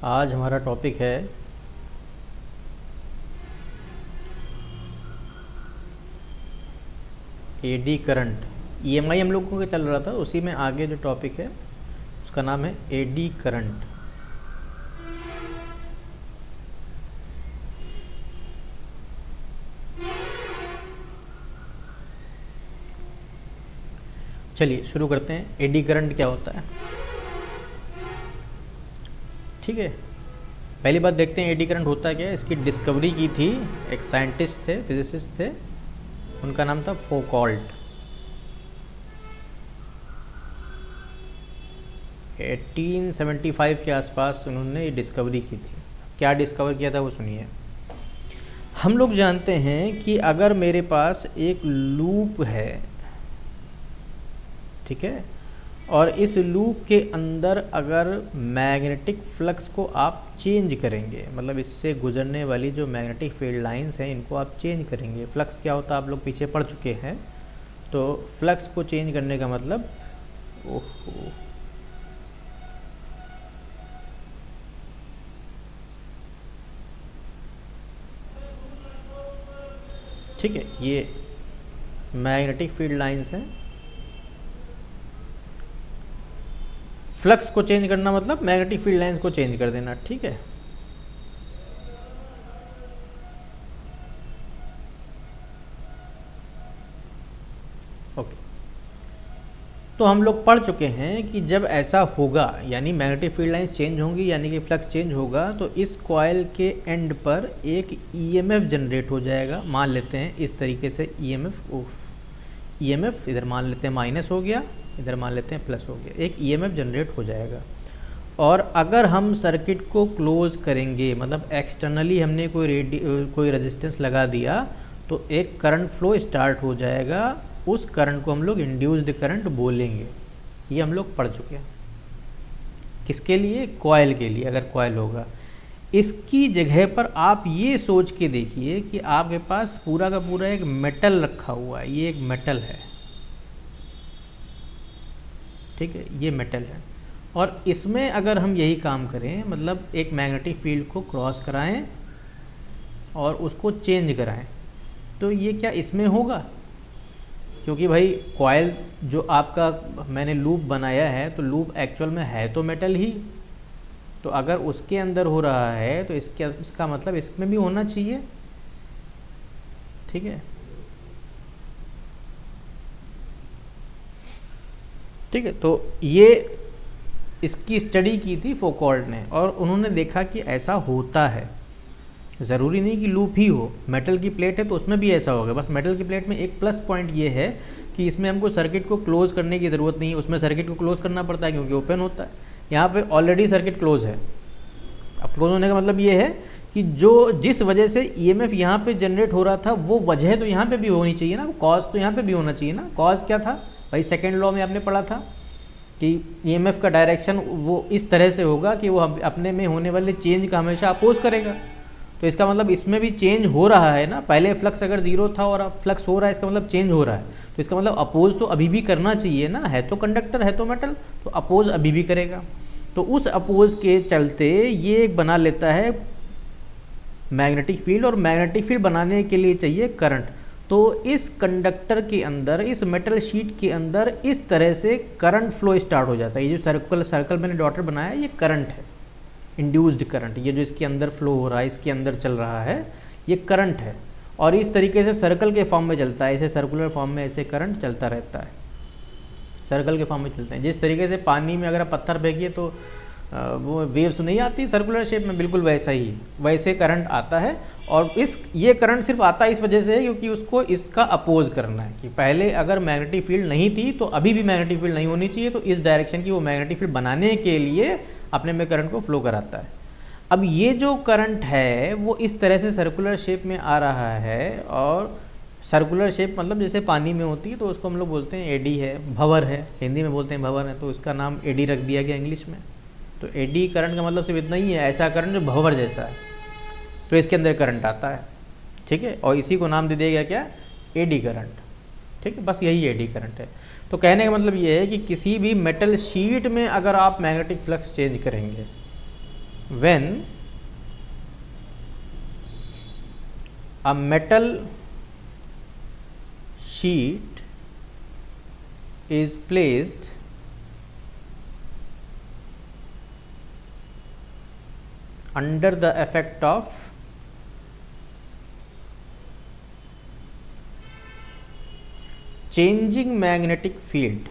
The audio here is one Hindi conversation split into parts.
आज हमारा टॉपिक है एडी करंट। ईएमआई हम लोगों का चल रहा था, उसी में आगे जो टॉपिक है उसका नाम है एडी करंट। चलिए शुरू करते हैं। एडी करंट क्या होता है, ठीक है। पहली बात देखते हैं एडी करंट होता क्या है। इसकी डिस्कवरी की थी एक साइंटिस्ट थे, फिजिसिस्ट थे, उनका नाम था फोकॉल्ट। 1875 के आसपास उन्होंने ये डिस्कवरी की थी। क्या डिस्कवर किया था वो सुनिए। हम लोग जानते हैं कि अगर मेरे पास एक लूप है, ठीक है, और इस लूप के अंदर अगर मैग्नेटिक फ्लक्स को आप चेंज करेंगे, मतलब इससे गुजरने वाली जो मैग्नेटिक फील्ड लाइंस हैं इनको आप चेंज करेंगे। फ्लक्स क्या होता है आप लोग पीछे पढ़ चुके हैं। तो फ्लक्स को चेंज करने का मतलब, ओहो, ठीक है, ये मैग्नेटिक फील्ड लाइंस हैं। फ्लक्स को चेंज करना मतलब मैग्नेटिक फील्ड लाइंस को चेंज कर देना, ठीक है। ओके, तो हम लोग पढ़ चुके हैं कि जब ऐसा होगा यानी मैग्नेटिक फील्ड लाइंस चेंज होंगी यानी कि फ्लक्स चेंज होगा, तो इस कॉइल के एंड पर एक ईएमएफ जनरेट हो जाएगा। मान लेते हैं इस तरीके से ईएमएफ इधर मान लेते हैं माइनस हो गया, इधर मान लेते हैं प्लस हो गया, एक ईएमएफ जनरेट हो जाएगा। और अगर हम सर्किट को क्लोज करेंगे, मतलब एक्सटर्नली हमने कोई रेजिस्टेंस लगा दिया, तो एक करंट फ्लो स्टार्ट हो जाएगा। उस करंट को हम लोग इंड्यूस्ड करंट बोलेंगे। ये हम लोग पढ़ चुके हैं। किसके लिए? कॉइल के लिए। अगर कॉइल होगा, इसकी जगह पर आप ये सोच के देखिए कि आपके पास पूरा का पूरा एक मेटल रखा हुआ है। ये एक मेटल है, ठीक है, ये मेटल है। और इसमें अगर हम यही काम करें, मतलब एक मैग्नेटिक फील्ड को क्रॉस कराएं और उसको चेंज कराएं, तो ये क्या इसमें होगा? क्योंकि भाई कॉइल जो आपका मैंने लूप बनाया है, तो लूप एक्चुअल में है तो मेटल ही। तो अगर उसके अंदर हो रहा है तो इसका मतलब इसमें भी होना चाहिए, ठीक है। ठीक है, तो ये इसकी स्टडी की थी फोकॉल्ट ने, और उन्होंने देखा कि ऐसा होता है। ज़रूरी नहीं कि लूप ही हो, मेटल की प्लेट है तो उसमें भी ऐसा होगा। बस मेटल की प्लेट में एक प्लस पॉइंट ये है कि इसमें हमको सर्किट को क्लोज करने की ज़रूरत नहीं है। उसमें सर्किट को क्लोज करना पड़ता है क्योंकि ओपन होता है। यहाँ पे ऑलरेडी सर्किट क्लोज है। अब क्लोज होने का मतलब ये है कि जिस वजह से ईएमएफ यहाँ पे जनरेट हो रहा था, वो वजह तो यहाँ पे भी होनी चाहिए ना, कॉज तो यहाँ पे भी होना चाहिए ना। कॉज क्या था भाई? सेकेंड लॉ में आपने पढ़ा था कि ईएमएफ का डायरेक्शन वो इस तरह से होगा कि वो अपने में होने वाले चेंज का हमेशा अपोज करेगा। तो इसका मतलब इसमें भी चेंज हो रहा है ना। पहले फ्लक्स अगर जीरो था और अब फ्लक्स हो रहा है, इसका मतलब चेंज हो रहा है। तो इसका मतलब अपोज तो अभी भी करना चाहिए ना। है तो कंडक्टर, है तो मेटल, तो अपोज अभी भी करेगा। तो उस अपोज के चलते ये एक बना लेता है मैग्नेटिक फील्ड, और मैग्नेटिक फील्ड बनाने के लिए चाहिए करंट। तो इस कंडक्टर के अंदर, इस मेटल शीट के अंदर इस तरह से करंट फ्लो स्टार्ट हो जाता है। ये जो सर्कल मैंने डॉटर बनाया है, ये करंट है, इंड्यूस्ड करंट। ये जो इसके अंदर फ्लो हो रहा है, इसके अंदर चल रहा है, ये करंट है। और इस तरीके से सर्कल के फॉर्म में चलता है, ऐसे सर्कुलर फॉर्म में ऐसे करंट चलता रहता है, सर्कल के फॉर्म में चलते हैं। जिस तरीके से पानी में अगर आप पत्थर फेंकिए तो वो वेव्स नहीं आती सर्कुलर शेप में, बिल्कुल वैसा ही, वैसे करंट आता है। और ये करंट सिर्फ आता है इस वजह से क्योंकि उसको इसका अपोज करना है कि पहले अगर मैग्नेटिक फील्ड नहीं थी तो अभी भी मैग्नेटिक फील्ड नहीं होनी चाहिए। तो इस डायरेक्शन की वो मैग्नेटिक फील्ड बनाने के लिए अपने में करंट को फ्लो कराता है। अब ये जो करंट है वो इस तरह से सर्कुलर शेप में आ रहा है, और सर्कुलर शेप मतलब जैसे पानी में होती है तो उसको हम लोग बोलते हैं एडी है, भंवर है, हिंदी में बोलते हैं भंवर है, तो इसका नाम एडी रख दिया गया इंग्लिश में। तो एडी करंट का मतलब सिर्फ इतना ही है, ऐसा करंट जो भंवर जैसा है, तो इसके अंदर करंट आता है, ठीक है। और इसी को नाम दे दिया गया क्या? एडी करंट, ठीक है। बस यही एडी करंट है। तो कहने का मतलब ये है कि किसी भी मेटल शीट में अगर आप मैग्नेटिक फ्लक्स चेंज करेंगे, when a metal sheet is placed under the effect of changing magnetic field,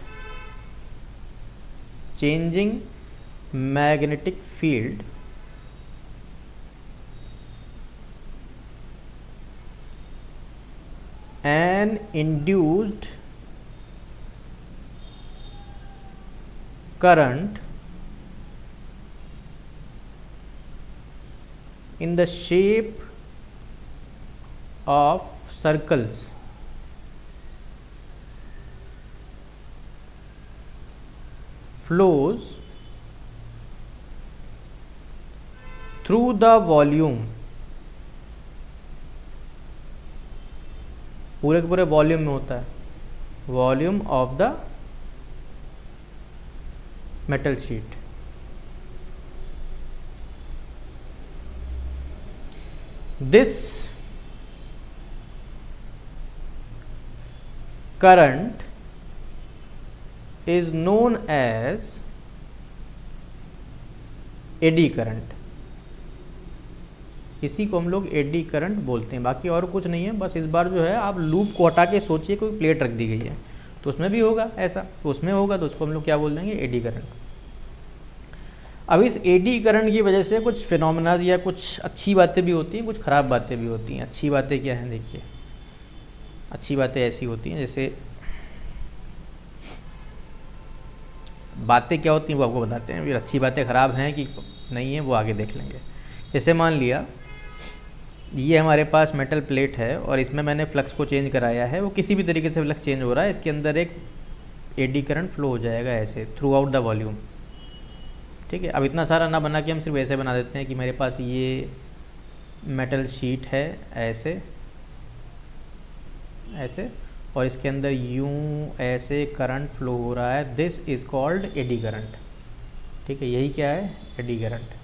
and induced current in the shape of circles flows through the volume, पूरे के पूरे वॉल्यूम में होता है, volume of the metal sheet. This current is known as eddy current. इसी को हम लोग एडी करंट बोलते हैं, बाकी और कुछ नहीं है। बस इस बार जो है आप लूप को हटा के सोचिए कोई प्लेट रख दी गई है तो उसमें भी होगा ऐसा, तो उसमें होगा तो उसको हम लोग क्या बोल देंगे, एडी करंट। अब इस एडी करंट की वजह से कुछ फिनोमेनाज या कुछ अच्छी बातें भी होती हैं, कुछ ख़राब बातें भी होती हैं। अच्छी बातें क्या हैं, देखिए अच्छी बातें ऐसी होती हैं, जैसे बातें क्या होती हैं वो आपको बताते हैं, फिर अच्छी बातें ख़राब हैं कि नहीं है वो आगे देख लेंगे। जैसे मान लिया ये हमारे पास मेटल प्लेट है और इसमें मैंने फ्लक्स को चेंज कराया है, वो किसी भी तरीके से फ्लक्स चेंज हो रहा है, इसके अंदर एक एडी करंट फ्लो हो जाएगा ऐसे थ्रू आउट द वॉल्यूम। ठीक है, अब इतना सारा ना बना के हम सिर्फ ऐसे बना देते हैं कि मेरे पास ये मेटल शीट है ऐसे ऐसे और इसके अंदर यूं ऐसे करंट फ्लो हो रहा है, this is called eddy current. ठीक है, यही क्या है, एडी करंट।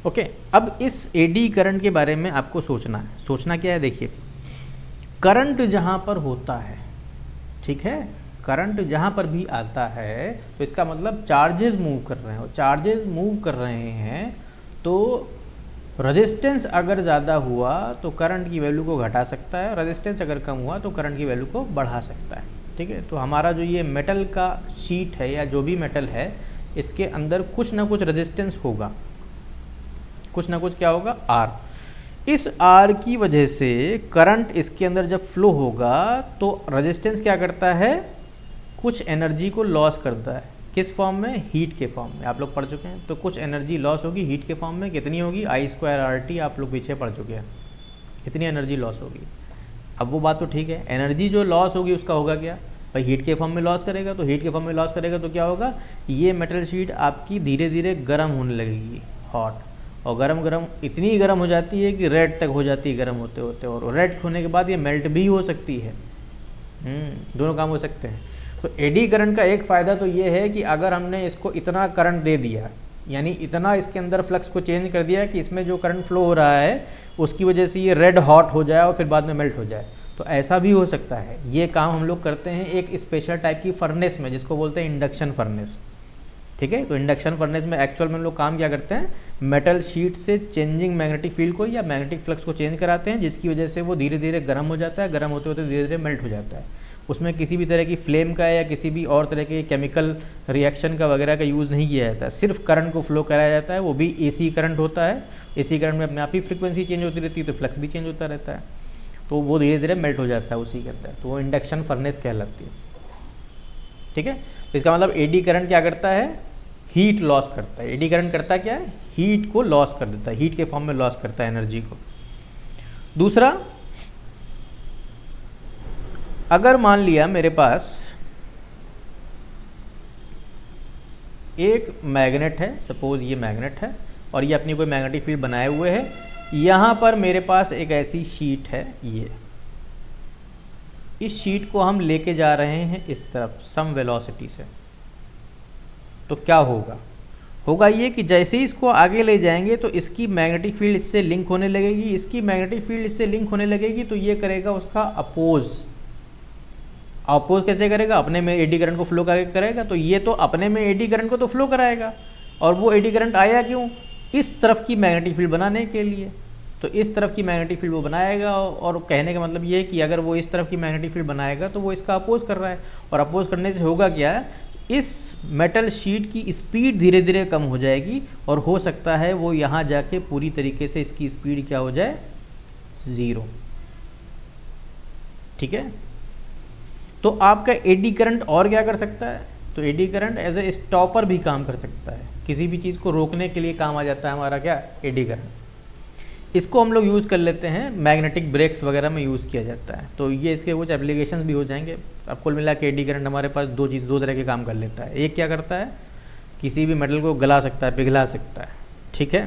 ओके, अब इस एडी करंट के बारे में आपको सोचना है। सोचना क्या है, देखिए करंट जहाँ पर होता है, ठीक है, करंट जहाँ पर भी आता है तो इसका मतलब चार्जेस मूव कर रहे हैं, और चार्जेस मूव कर रहे हैं तो रेजिस्टेंस अगर ज़्यादा हुआ तो करंट की वैल्यू को घटा सकता है, रेजिस्टेंस अगर कम हुआ तो करंट की वैल्यू को बढ़ा सकता है। ठीक है, तो हमारा जो ये मेटल का शीट है या जो भी मेटल है, इसके अंदर कुछ ना कुछ रेजिस्टेंस होगा, कुछ ना कुछ क्या होगा, आर। इस आर की वजह से करंट इसके अंदर जब फ्लो होगा तो रेजिस्टेंस क्या करता है, कुछ एनर्जी को लॉस करता है। किस फॉर्म में, हीट के फॉर्म में, आप लोग पढ़ चुके हैं। तो कुछ एनर्जी लॉस होगी हीट के फॉर्म में, कितनी होगी, I²RT, आप लोग पीछे पढ़ चुके हैं, इतनी एनर्जी लॉस होगी। अब वो बात तो ठीक है, एनर्जी जो लॉस होगी उसका होगा क्या, भाई हीट के फॉर्म में लॉस करेगा, तो हीट के फॉर्म में लॉस करेगा तो क्या होगा, ये मेटल शीट आपकी धीरे धीरे गर्म होने लगेगी, हॉट, और गरम इतनी गर्म हो जाती है कि रेड तक हो जाती है गर्म होते होते, और रेड होने के बाद ये मेल्ट भी हो सकती है। दोनों काम हो सकते हैं। तो एडी करंट का एक फ़ायदा तो ये है कि अगर हमने इसको इतना करंट दे दिया, यानी इतना इसके अंदर फ्लक्स को चेंज कर दिया कि इसमें जो करंट फ्लो हो रहा है उसकी वजह से ये रेड हॉट हो जाए और फिर बाद में मेल्ट हो जाए, तो ऐसा भी हो सकता है। ये काम हम लोग करते हैं एक स्पेशल टाइप की फर्नेस में, जिसको बोलते हैं इंडक्शन फर्नेस। ठीक है, तो इंडक्शन फर्नेस में एक्चुअल में हम लोग काम क्या करते हैं, मेटल शीट से चेंजिंग मैग्नेटिक फील्ड को या मैग्नेटिक फ्लक्स को चेंज कराते हैं, जिसकी वजह से वो धीरे धीरे गर्म हो जाता है, गर्म होते होते धीरे धीरे मेल्ट हो जाता है। उसमें किसी भी तरह की फ्लेम का या किसी भी और तरह के केमिकल रिएक्शन का वगैरह का यूज़ नहीं किया जाता है, सिर्फ करंट को फ्लो कराया जाता है, वो भी एसी करंट होता है। एसी करंट में अपने आप ही फ्रीक्वेंसी चेंज होती रहती है, तो फ्लक्स भी चेंज होता रहता है, तो वो धीरे धीरे मेल्ट हो जाता है उसी के अंदर, तो वो इंडक्शन फर्नेस कहलाती है। ठीक है, तो इसका मतलब एडी करंट क्या करता है, हीट लॉस करता है। एडी करंट करता क्या है, हीट को लॉस कर देता है, हीट के फॉर्म में लॉस करता है एनर्जी को। दूसरा, अगर मान लिया मेरे पास एक मैग्नेट है, सपोज ये मैग्नेट है और ये अपनी कोई मैग्नेटिक फील्ड बनाए हुए है, यहाँ पर मेरे पास एक ऐसी शीट है, ये इस शीट को हम लेके जा रहे हैं इस तरफ सम वेलोसिटी से। तो क्या होगा, होगा ये कि जैसे ही इसको आगे ले जाएंगे तो इसकी मैग्नेटिक फील्ड इससे लिंक होने लगेगी, इसकी मैग्नेटिक फील्ड इससे लिंक होने लगेगी, तो ये करेगा उसका अपोज कैसे करेगा, अपने में एडी करंट को फ्लो करेगा, तो ये तो अपने में एडी करंट को तो फ्लो कराएगा, और वो एडी करंट आया क्यों, इस तरफ की मैग्नेटिक फील्ड बनाने के लिए, तो इस तरफ की मैग्नेटिक फील्ड वो बनाएगा, और कहने का मतलब ये है कि अगर वो इस तरफ की मैग्नेटिक फील्ड बनाएगा तो वो इसका अपोज कर रहा है, और अपोज करने से होगा क्या, इस मेटल शीट की स्पीड धीरे धीरे कम हो जाएगी, और हो सकता है वो यहाँ जाके पूरी तरीके से इसकी स्पीड क्या हो जाए, 0। ठीक है, तो आपका एडी करंट और क्या कर सकता है, तो eddy current as a stopper भी काम कर सकता है, किसी भी चीज़ को रोकने के लिए काम आ जाता है हमारा क्या, एडी करंट। इसको हम लोग यूज़ कर लेते हैं, मैग्नेटिक ब्रेक्स वगैरह में यूज़ किया जाता है, तो ये इसके कुछ एप्लीकेशंस भी हो जाएंगे। अब कुल मिला के एडी करंट हमारे पास दो तरह के काम कर लेता है, एक क्या करता है, किसी भी मेटल को गला सकता है, पिघला सकता है, ठीक है,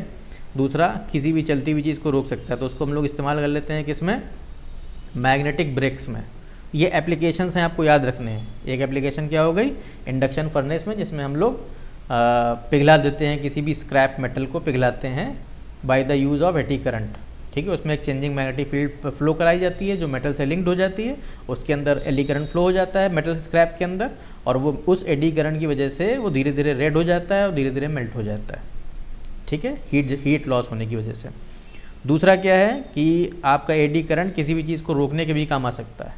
दूसरा किसी भी चलती हुई चीज़ को रोक सकता है, तो उसको हम लोग इस्तेमाल कर लेते हैं किसमें, मैग्नेटिक ब्रेक्स में। ये एप्लीकेशंस हैं, आपको याद रखने हैं। एक एप्लीकेशन क्या हो गई, इंडक्शन फर्नेस में, जिसमें हम लोग पिघला देते हैं, किसी भी स्क्रैप मेटल को पिघलाते हैं by the use of eddy current, ठीक है। उसमें एक चेंजिंग मैग्नेटिक फील्ड फ्लो कराई जाती है जो मेटल से लिंक्ड हो जाती है, उसके अंदर एडी करंट फ्लो हो जाता है मेटल स्क्रैप के अंदर, और वो उस एडी करंट की वजह से वो धीरे धीरे रेड हो जाता है और धीरे धीरे मेल्ट हो जाता है, ठीक है, हीट लॉस होने की वजह से। दूसरा क्या है कि आपका एडी करंट किसी भी चीज़ को रोकने के भी काम आ सकता है,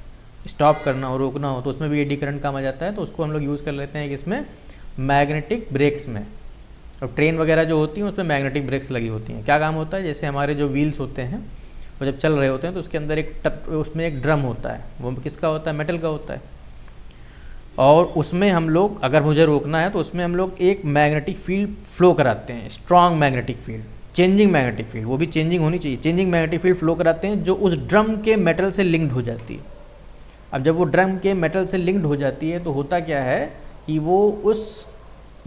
स्टॉप करना हो, रोकना हो, तो उसमें भी एडी करंट काम आ जाता है, तो उसको हम लोग यूज़ कर लेते हैं किसमें, मैग्नेटिक ब्रेक्स में। और ट्रेन वगैरह जो होती हैं उसमें मैग्नेटिक ब्रेक्स लगी होती हैं। क्या काम होता है, जैसे हमारे जो व्हील्स होते हैं वो जब चल रहे होते हैं तो उसके अंदर उसमें एक ड्रम होता है, वो किसका होता है, मेटल का होता है, और उसमें हम लोग अगर मुझे रोकना है तो उसमें हम लोग एक मैग्नेटिक फील्ड फ्लो कराते हैं, strong magnetic field, changing magnetic field, वो भी चेंजिंग होनी चाहिए, चेंजिंग मैग्नेटिक फील्ड फ्लो कराते हैं जो उस ड्रम के मेटल से लिंक्ड हो जाती है। अब जब वो ड्रम के मेटल से लिंक्ड हो जाती है तो होता क्या है कि वो उस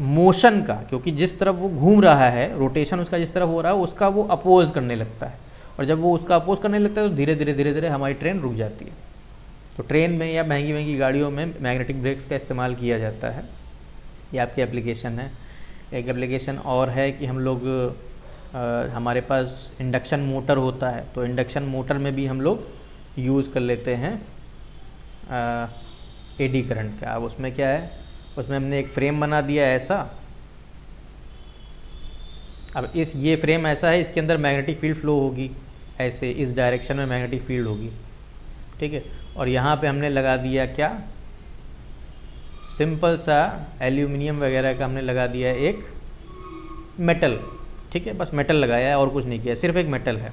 मोशन का, क्योंकि जिस तरफ वो घूम रहा है, रोटेशन उसका जिस तरफ हो रहा है, उसका वो अपोज करने लगता है, और जब वो उसका अपोज करने लगता है तो धीरे धीरे हमारी ट्रेन रुक जाती है। तो ट्रेन में या महंगी महंगी गाड़ियों में मैग्नेटिक ब्रेक्स का इस्तेमाल किया जाता है। ये आपकी एप्लीकेशन है। एक एप्लीकेशन और है कि हम लोग हमारे पास इंडक्शन मोटर होता है, तो इंडक्शन मोटर में भी हम लोग यूज़ कर लेते हैं एडी करंट का। अब उसमें क्या है, उसमें हमने एक फ्रेम बना दिया ऐसा। अब ये फ्रेम ऐसा है, इसके अंदर मैग्नेटिक फील्ड फ्लो होगी, ऐसे इस डायरेक्शन में मैग्नेटिक फील्ड होगी, ठीक है। और यहाँ पे हमने लगा दिया क्या, सिंपल सा एल्यूमिनियम वगैरह का हमने लगा दिया एक मेटल, ठीक है, बस मेटल लगाया है और कुछ नहीं किया, सिर्फ एक मेटल है।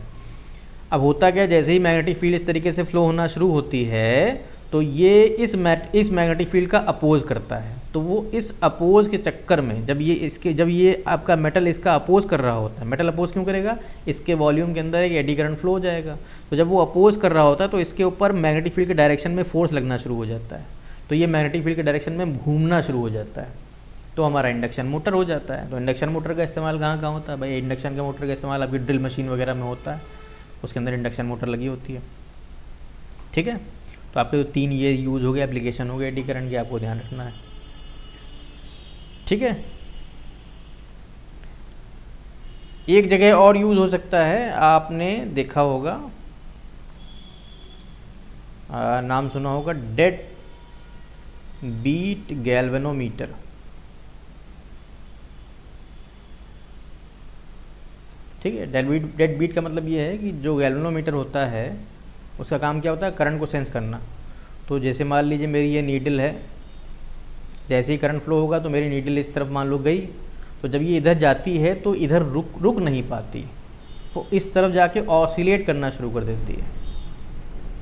अब होता क्या, जैसे ही मैग्नेटिक फील्ड इस तरीके से फ्लो होना शुरू होती है तो ये इस मैग्नेटिक फील्ड का अपोज करता है, तो वो इस अपोज के चक्कर में जब ये आपका मेटल इसका अपोज कर रहा होता है, मेटल अपोज क्यों करेगा, इसके वॉल्यूम के अंदर एक एडी करंट फ्लो हो जाएगा, तो जब वो अपोज कर रहा होता है तो इसके ऊपर मैग्नेटिक फील्ड के डायरेक्शन में फोर्स लगना शुरू हो जाता है, तो ये मैग्नेटिक फील्ड के डायरेक्शन में घूमना शुरू हो जाता है, तो हमारा इंडक्शन मोटर हो जाता है। तो इंडक्शन मोटर का इस्तेमाल कहाँ होता है भाई, इंडक्शन के मोटर का इस्तेमाल आपकी ड्रिल मशीन वगैरह में होता है, उसके अंदर इंडक्शन मोटर लगी होती है, ठीक है। तो आपके तो 3 ये यूज़ हो गए, एप्लीकेशन हो गए एडी करंट के, आपको ध्यान रखना है, ठीक है। एक जगह और यूज़ हो सकता है, आपने देखा होगा, नाम सुना होगा, डेड बीट गैल्वेनोमीटर, ठीक है। डेड बीट का मतलब ये है कि जो गैल्वेनोमीटर होता है उसका काम क्या होता है, करंट को सेंस करना। तो जैसे मान लीजिए मेरी ये नीडल है, जैसे ही करंट फ्लो होगा तो मेरी नीडल इस तरफ मान लो गई, तो जब ये इधर जाती है तो इधर रुक नहीं पाती, वो इस तरफ जाके ऑसिलेट करना शुरू कर देती है,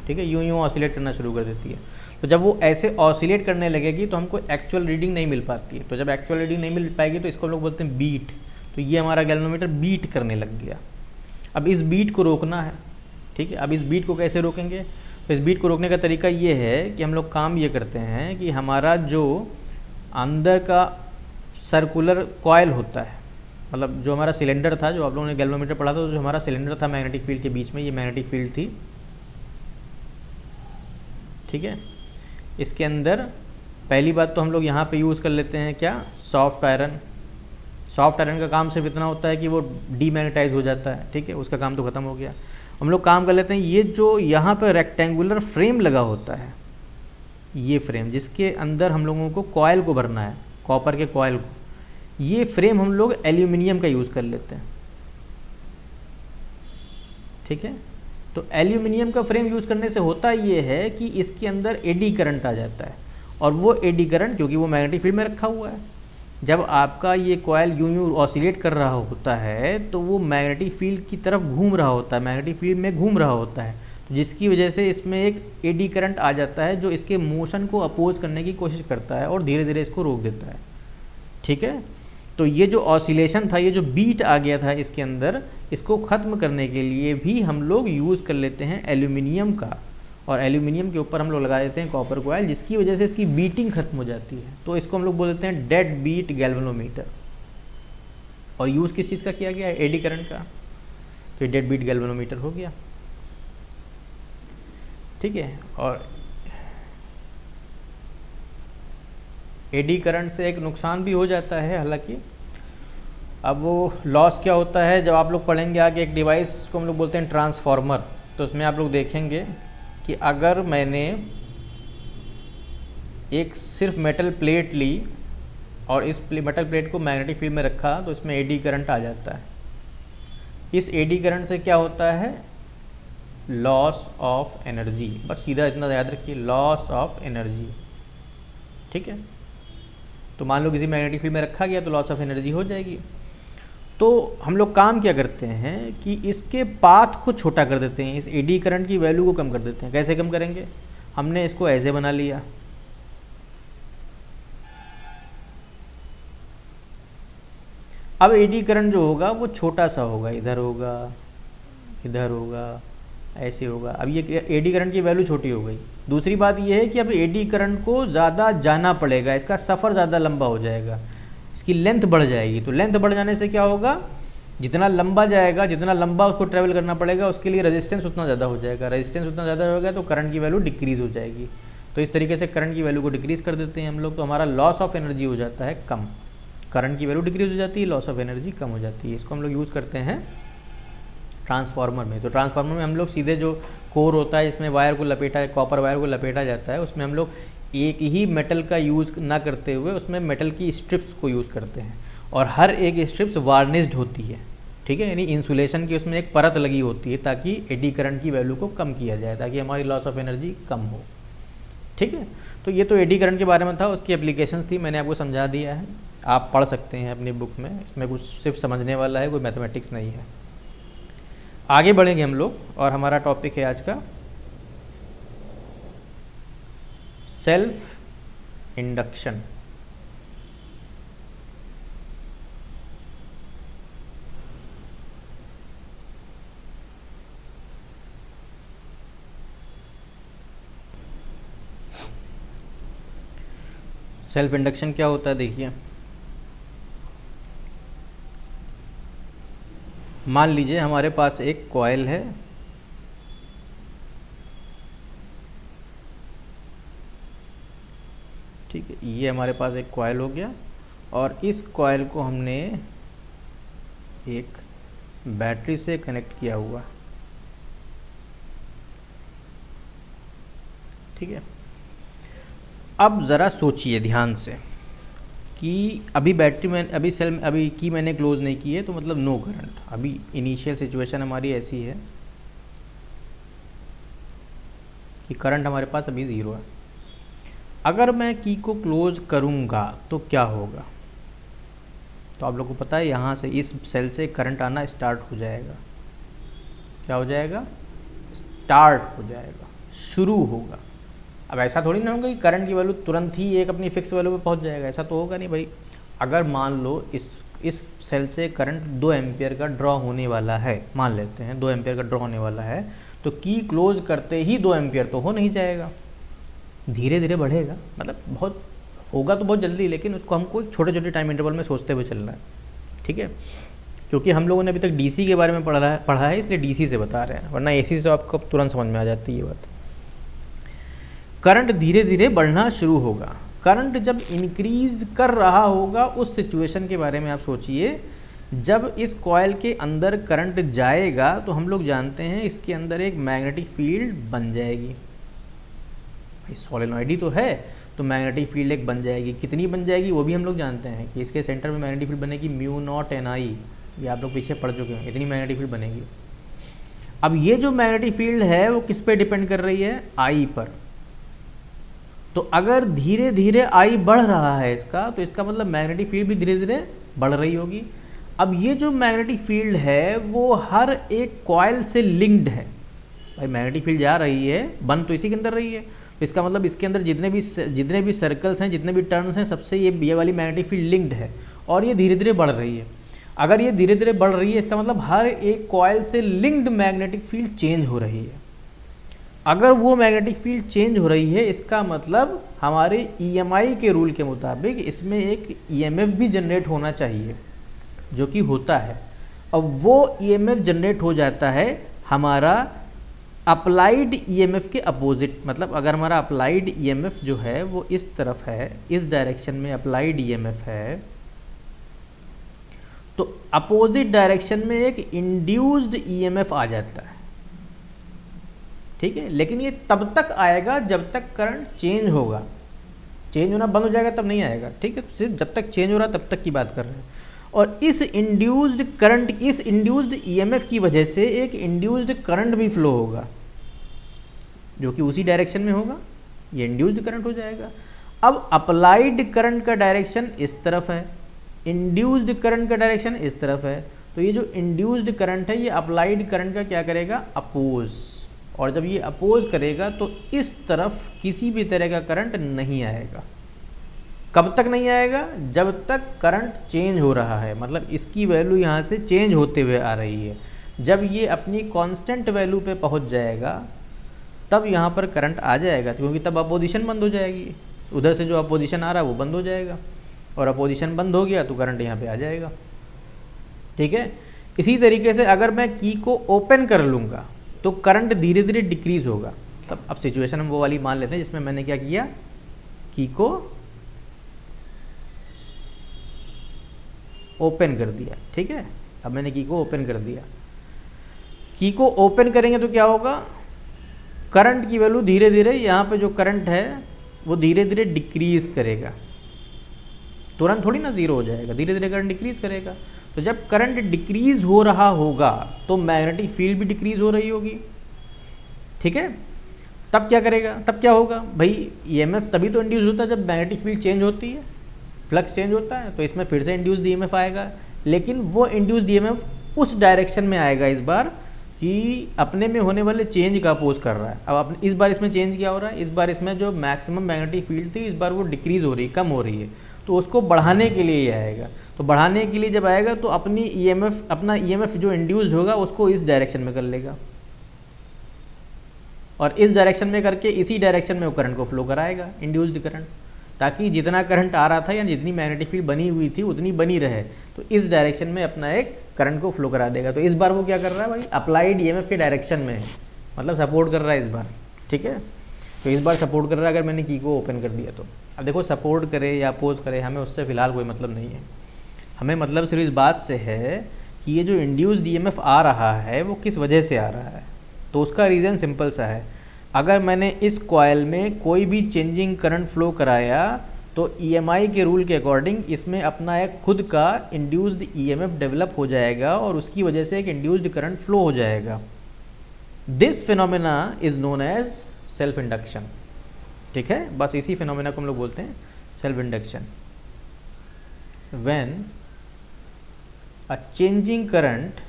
ठीक है, यूं ऑसिलेट करना शुरू कर देती है। तो जब वो ऐसे ऑसिलेट करने लगेगी तो हमको एक्चुअल रीडिंग नहीं मिल पाती है, तो जब एक्चुअल रीडिंग नहीं मिल पाएगी तो इसको हम लोग बोलते हैं बीट। तो ये हमारा गैल्वेनोमीटर बीट करने लग गया। अब इस बीट को रोकना है, ठीक है। अब इस बीट को कैसे रोकेंगे, तो इस बीट को रोकने का तरीका ये है कि हम लोग काम ये करते हैं कि हमारा जो अंदर का सर्कुलर कॉयल होता है, मतलब जो हमारा सिलेंडर था, जो आप लोगों ने गैल्वेनोमीटर पढ़ा था, तो जो हमारा सिलेंडर था मैग्नेटिक फील्ड के बीच में, ये मैग्नेटिक फील्ड थी, ठीक है। इसके अंदर पहली बात तो हम लोग यहाँ पे यूज़ कर लेते हैं क्या, सॉफ्ट आयरन। सॉफ्ट आयरन का काम सिर्फ इतना होता है कि वो डीमैग्नेटाइज हो जाता है, ठीक है, उसका काम तो ख़त्म हो गया। हम लोग काम कर लेते हैं ये जो यहाँ पर रेक्टेंगुलर फ्रेम लगा होता है, ये फ्रेम जिसके अंदर हम लोगों को कॉयल को भरना है, कॉपर के कॉयल को, ये फ्रेम हम लोग एल्यूमिनियम का यूज़ कर लेते हैं, ठीक है। तो एल्यूमिनियम का फ्रेम यूज़ करने से होता ये है कि इसके अंदर एडी करंट आ जाता है, और वो एडी करंट क्योंकि वो मैग्नेटिक फील्ड में रखा हुआ है, जब आपका ये कॉयल यूं यूं ऑसिलेट कर रहा होता है तो वो मैग्नेटिक फील्ड की तरफ घूम रहा होता है, मैग्नेटिक फील्ड में घूम रहा होता है, तो जिसकी वजह से इसमें एक एडी करंट आ जाता है जो इसके मोशन को अपोज करने की कोशिश करता है और धीरे धीरे इसको रोक देता है, ठीक है। तो ये जो ऑसिलेशन था, ये जो बीट आ गया था इसके अंदर, इसको ख़त्म करने के लिए भी हम लोग यूज़ कर लेते हैं एल्यूमिनियम का, और एल्यूमिनियम के ऊपर हम लोग लगा देते हैं कॉपर कॉयल, जिसकी वजह से इसकी बीटिंग खत्म हो जाती है। तो इसको हम लोग बोल देते हैं डेड बीट गैल्वेनोमीटर। और यूज़ किस चीज़ का किया गया है, एडी करंट का, तो ये डेड बीट गैल्वेनोमीटर हो गया, ठीक है। और एडी करंट से एक नुकसान भी हो जाता है हालांकि। अब वो लॉस क्या होता है, जब आप लोग पढ़ेंगे आगे एक डिवाइस को हम लोग बोलते हैं ट्रांसफार्मर, तो उसमें आप लोग देखेंगे कि अगर मैंने एक सिर्फ मेटल प्लेट ली और इस मेटल प्लेट को मैग्नेटिक फील्ड में रखा तो इसमें एडी करंट आ जाता है। इस एडी करंट से क्या होता है, लॉस ऑफ एनर्जी, बस सीधा इतना याद रखिए, लॉस ऑफ एनर्जी, ठीक है। तो मान लो किसी मैग्नेटिक फील्ड में रखा गया तो लॉस ऑफ एनर्जी हो जाएगी। तो हम लोग काम क्या करते हैं कि इसके पाथ को छोटा कर देते हैं, इस एडी करंट की वैल्यू को कम कर देते हैं। कैसे कम करेंगे, हमने इसको ऐसे बना लिया, अब एडी करंट जो होगा वो छोटा सा होगा, इधर होगा, इधर होगा, ऐसे होगा। अब ये एडी करंट की वैल्यू छोटी हो गई। दूसरी बात ये है कि अब एडी करंट को ज़्यादा जाना पड़ेगा, इसका सफ़र ज़्यादा लंबा हो जाएगा, इसकी लेंथ बढ़ जाएगी। तो लेंथ बढ़ जाने से क्या होगा, जितना लंबा जाएगा, जितना लंबा उसको ट्रैवल करना पड़ेगा, उसके लिए रेजिस्टेंस उतना ज़्यादा हो जाएगा। रेजिस्टेंस उतना ज़्यादा होगा तो करंट की वैल्यू डिक्रीज़ हो जाएगी। तो इस तरीके से करंट की वैल्यू को डिक्रीज़ कर देते हैं हम लोग, तो हमारा लॉस ऑफ एनर्जी हो जाता है कम। करंट की वैल्यू डिक्रीज़ हो जाती है, लॉस ऑफ एनर्जी कम हो जाती है। इसको हम लोग यूज़ करते हैं ट्रांसफार्मर में। तो ट्रांसफार्मर में हम लोग सीधे जो कोर होता है, इसमें वायर को लपेटा, कॉपर वायर को लपेटा जाता है, उसमें हम लोग एक ही मेटल का यूज़ ना करते हुए उसमें मेटल की स्ट्रिप्स को यूज़ करते हैं, और हर एक स्ट्रिप्स वार्निश्ड होती है, ठीक है, यानी इंसुलेशन की उसमें एक परत लगी होती है ताकि एडी करंट की वैल्यू को कम किया जाए, ताकि हमारी लॉस ऑफ एनर्जी कम हो, ठीक है। तो ये तो एडी करंट के बारे में था, उसकी एप्लीकेशंस थी, मैंने आपको समझा दिया है, आप पढ़ सकते हैं अपनी बुक में। इसमें कुछ सिर्फ समझने वाला है, कोई मैथमेटिक्स नहीं है। आगे बढ़ेंगे हम लोग, और हमारा टॉपिक है आज का सेल्फ इंडक्शन। सेल्फ इंडक्शन क्या होता है, देखिए, मान लीजिए हमारे पास एक कॉइल है, ठीक है, ये हमारे पास एक कॉइल हो गया, और इस कॉइल को हमने एक बैटरी से कनेक्ट किया हुआ, ठीक है। अब ज़रा सोचिए ध्यान से कि अभी बैटरी में, अभी सेल में, अभी की मैंने क्लोज नहीं की है, तो मतलब नो करंट। अभी इनिशियल सिचुएशन हमारी ऐसी है कि करंट हमारे पास अभी ज़ीरो है। अगर मैं की को क्लोज करूँगा तो क्या होगा, तो आप लोग को पता है यहाँ से इस सेल से करंट आना स्टार्ट हो जाएगा। क्या हो जाएगा, स्टार्ट हो जाएगा, शुरू होगा। अब ऐसा थोड़ी ना होगा कि करंट की वैल्यू तुरंत ही एक अपनी फिक्स वैल्यू पे पहुंच जाएगा, ऐसा तो होगा नहीं भाई। अगर मान लो इस सेल से करंट 2 एम्पियर का ड्रॉ होने वाला है, मान लेते हैं 2 एम्पियर का ड्रॉ होने वाला है, तो की क्लोज करते ही 2 एम्पियर तो हो नहीं जाएगा, धीरे धीरे बढ़ेगा, मतलब बहुत होगा तो बहुत जल्दी, लेकिन उसको हमको एक छोटे छोटे टाइम इंटरवल में सोचते हुए चलना है, ठीक है। क्योंकि हम लोगों ने अभी तक डीसी के बारे में पढ़ा है, इसलिए डीसी से बता रहे हैं, वरना एसी से तो आपको तुरंत समझ में आ जाती है ये बात। करंट धीरे धीरे बढ़ना शुरू होगा, करंट जब इंक्रीज कर रहा होगा उस सिचुएशन के बारे में आप सोचिए। जब इस कॉइल के अंदर करंट जाएगा तो हम लोग जानते हैं इसके अंदर एक मैग्नेटिक फील्ड बन जाएगी। भाई सोलेनॉइड ही तो है, तो मैग्नेटिक फील्ड एक बन जाएगी। कितनी बन जाएगी वो भी हम लोग जानते हैं कि इसके सेंटर में मैग्नेटिक फील्ड बनेगी μ0 Ni। ये आप लोग पीछे पढ़ चुके हैं, इतनी मैग्नेटिक फील्ड बनेगी। अब ये जो मैग्नेटिक फील्ड है वो किस पे डिपेंड कर रही है? I पर। तो अगर धीरे धीरे I बढ़ रहा है इसका, तो इसका मतलब मैग्नेटिक फील्ड भी धीरे धीरे बढ़ रही होगी। अब ये जो मैग्नेटिक फील्ड है वो हर एक कॉइल से लिंक्ड है। भाई मैग्नेटिक फील्ड जा रही है, बन तो इसी के अंदर रही है, तो इसका मतलब इसके अंदर जितने भी सर्कल्स हैं, जितने भी टर्न्स हैं, सबसे ये वाली मैग्नेटिक फील्ड लिंक्ड है और ये धीरे धीरे बढ़ रही है। अगर ये धीरे धीरे बढ़ रही है इसका मतलब हर एक कॉइल से लिंक्ड मैग्नेटिक फील्ड चेंज हो रही है। अगर वो मैग्नेटिक फील्ड चेंज हो रही है इसका मतलब हमारे EMI के रूल के मुताबिक इसमें एक EMF भी जनरेट होना चाहिए, जो कि होता है। अब वो EMF जनरेट हो जाता है हमारा अप्लाइड EMF के अपोजिट। मतलब अगर हमारा अप्लाइड EMF जो है वो इस तरफ है, इस डायरेक्शन में अप्लाइड EMF है, तो अपोजिट डायरेक्शन में एक इंड्यूस्ड EMF आ जाता है। ठीक है, लेकिन ये तब तक आएगा जब तक करंट चेंज होगा। चेंज होना बंद हो जाएगा तब नहीं आएगा। ठीक है, सिर्फ जब तक चेंज हो रहा तब तक की बात कर रहे हैं। और इस इंड्यूस्ड करंट, इस इंड्यूस्ड EMF की वजह से एक इंड्यूस्ड करंट भी फ्लो होगा जो कि उसी डायरेक्शन में होगा, ये इंड्यूस्ड करंट हो जाएगा। अब अप्लाइड करंट का डायरेक्शन इस तरफ है, इंड्यूस्ड करंट का डायरेक्शन इस तरफ है, तो ये जो इंड्यूस्ड करंट है ये अप्लाइड करंट का क्या करेगा? अपोज। और जब ये अपोज करेगा तो इस तरफ किसी भी तरह का करंट नहीं आएगा। कब तक नहीं आएगा? जब तक करंट चेंज हो रहा है, मतलब इसकी वैल्यू यहाँ से चेंज होते हुए आ रही है। जब ये अपनी कांस्टेंट वैल्यू पे पहुँच जाएगा तब यहाँ पर करंट आ जाएगा, क्योंकि तब अपोजिशन बंद हो जाएगी। उधर से जो अपोजिशन आ रहा है वो बंद हो जाएगा, और अपोजिशन बंद हो गया तो करंट यहाँ पे आ जाएगा। ठीक है, इसी तरीके से अगर मैं की को ओपन कर लूँगा तो करंट धीरे धीरे डिक्रीज होगा। अब सिचुएशन हम वो वाली मान लेते हैं जिसमें मैंने क्या किया, की को ओपन कर दिया। ठीक है, अब मैंने की को ओपन कर दिया। की को ओपन करेंगे तो क्या होगा? करंट की वैल्यू धीरे धीरे, यहाँ पे जो करंट है वो धीरे धीरे डिक्रीज करेगा। तुरंत थोड़ी ना ज़ीरो हो जाएगा, धीरे धीरे करंट डिक्रीज करेगा। तो जब करंट डिक्रीज हो रहा होगा तो मैग्नेटिक फील्ड भी डिक्रीज हो रही होगी। ठीक है, तब क्या करेगा? तब क्या होगा? भाई EMF तभी तो इंड्यूस होता है जब मैग्नेटिक फील्ड चेंज होती है, फ्लक्स चेंज होता है, तो इसमें फिर से इंड्यूस्ड EMF आएगा। लेकिन वो इंड्यूस्ड EMF उस डायरेक्शन में आएगा इस बार कि अपने में होने वाले चेंज का अपोज कर रहा है। अब इस बार इसमें चेंज क्या हो रहा है? इस बार इसमें जो मैक्सिमम मैग्नेटिक फील्ड थी इस बार वो डिक्रीज हो रही, कम हो रही है, तो उसको बढ़ाने के लिए ये आएगा। तो बढ़ाने के लिए जब आएगा तो अपना EMF जो इंड्यूस्ड होगा उसको इस डायरेक्शन में कर लेगा, और इस डायरेक्शन में करके इसी डायरेक्शन में वो करंट को फ्लो कराएगा, इंड्यूस्ड करंट, ताकि जितना करंट आ रहा था या जितनी मैग्नेटिक फील्ड बनी हुई थी उतनी बनी रहे, तो इस डायरेक्शन में अपना एक करंट को फ्लो करा देगा। तो इस बार वो क्या कर रहा है भाई? अप्लाइड EMF के डायरेक्शन में है, मतलब सपोर्ट कर रहा है इस बार। ठीक है, तो इस बार सपोर्ट कर रहा है अगर मैंने की को ओपन कर दिया तो। अब देखो, सपोर्ट करे या अपोज करे हमें उससे फ़िलहाल कोई मतलब नहीं है। हमें मतलब सिर्फ इस बात से है कि ये जो इंड्यूस्ड EMF आ रहा है वो किस वजह से आ रहा है। तो उसका रीज़न सिंपल सा है, अगर मैंने इस कॉइल में कोई भी चेंजिंग करंट फ्लो कराया तो EMI के रूल के अकॉर्डिंग इसमें अपना एक खुद का इंड्यूस्ड EMF डेवलप हो जाएगा और उसकी वजह से एक इंड्यूस्ड करंट फ्लो हो जाएगा। This phenomena is known as self induction. ठीक है, बस इसी फिनोमेना को हम लोग बोलते हैं self induction. When a changing current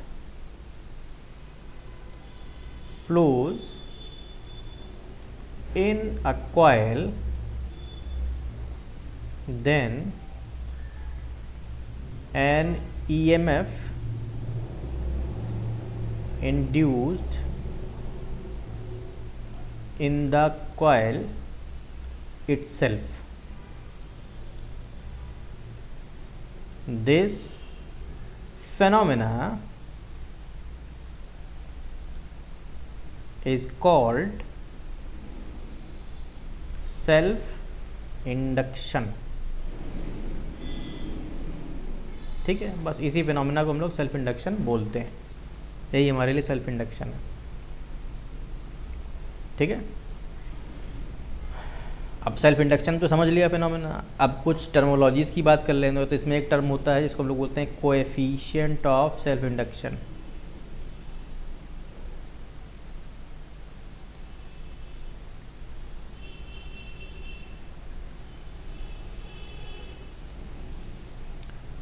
flows in a coil, then an EMF induced in the coil itself. This phenomena is called self induction. ठीक है, बस इसी फिनोमेना को हम लोग सेल्फ इंडक्शन बोलते हैं, यही हमारे लिए सेल्फ इंडक्शन है। ठीक है, अब सेल्फ इंडक्शन तो समझ लिया फिनोमेना। अब कुछ टर्मोलॉजीज़ की बात कर लेंगे। तो इसमें एक टर्म होता है जिसको हम लोग बोलते हैं coefficient of self induction.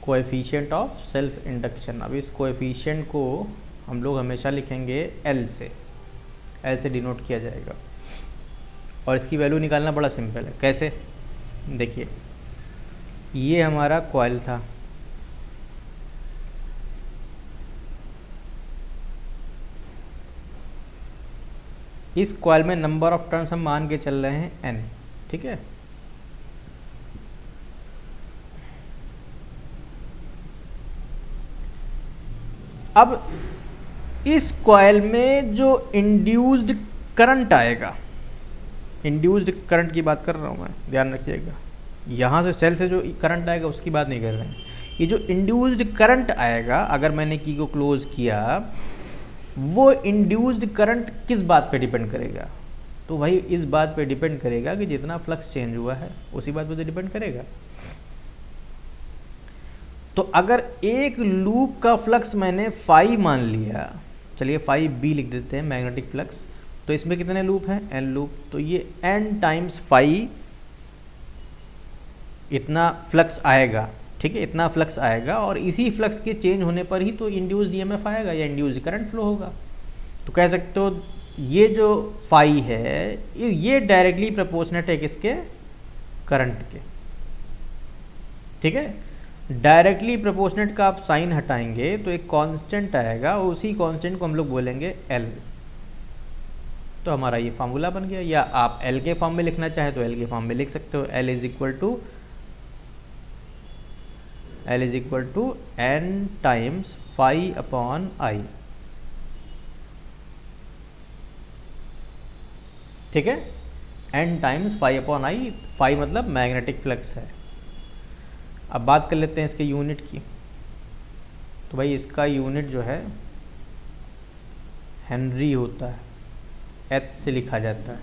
Coefficient of self induction. अब इस कोएफिशिएंट को हम लोग हमेशा लिखेंगे एल से डिनोट किया जाएगा। और इसकी वैल्यू निकालना बड़ा सिंपल है। कैसे? देखिए, ये हमारा कॉइल था, इस कॉइल में नंबर ऑफ टर्न्स हम मान के चल रहे हैं n। ठीक है, अब इस कॉइल में जो इंड्यूस्ड करंट आएगा, इंड्यूस्ड करंट की बात कर रहा हूँ मैं, ध्यान रखिएगा, यहाँ से सेल से जो करंट आएगा उसकी बात नहीं कर रहे हैं। ये जो इंड्यूस्ड करंट आएगा, अगर मैंने की को क्लोज किया, वो इंड्यूस्ड करंट किस बात पे डिपेंड करेगा? तो भाई इस बात पे डिपेंड करेगा कि जितना फ्लक्स चेंज हुआ है उसी बात पे तो डिपेंड करेगा। तो अगर एक लूप का फ्लक्स मैंने फाई मान लिया, चलिए फाई बी लिख देते हैं, मैग्नेटिक फ्लक्स, तो इसमें कितने लूप हैं? N loop. तो ये एन टाइम्स फाई इतना फ्लक्स आएगा। ठीक है, इतना फ्लक्स आएगा और इसी फ्लक्स के चेंज होने पर ही तो इंड्यूस्ड ईएमएफ आएगा या इंड्यूस्ड करंट फ्लो होगा। तो कह सकते हो ये जो फाई है ये डायरेक्टली प्रोपोर्शनेट है किसके? करंट के। ठीक है, डायरेक्टली प्रोपोर्शनेट का आप साइन हटाएंगे तो एक कांस्टेंट आएगा और उसी कांस्टेंट को हम लोग बोलेंगे एल। तो हमारा ये फार्मूला बन गया। या आप एल के फॉर्म में लिखना चाहे तो एल के फॉर्म में लिख सकते हो, L is equal to N times phi upon I. ठीक है, N times phi upon I, phi मतलब मैग्नेटिक फ्लक्स है। अब बात कर लेते हैं इसके यूनिट की। तो भाई इसका यूनिट जो है हेनरी होता है, एच से लिखा जाता है,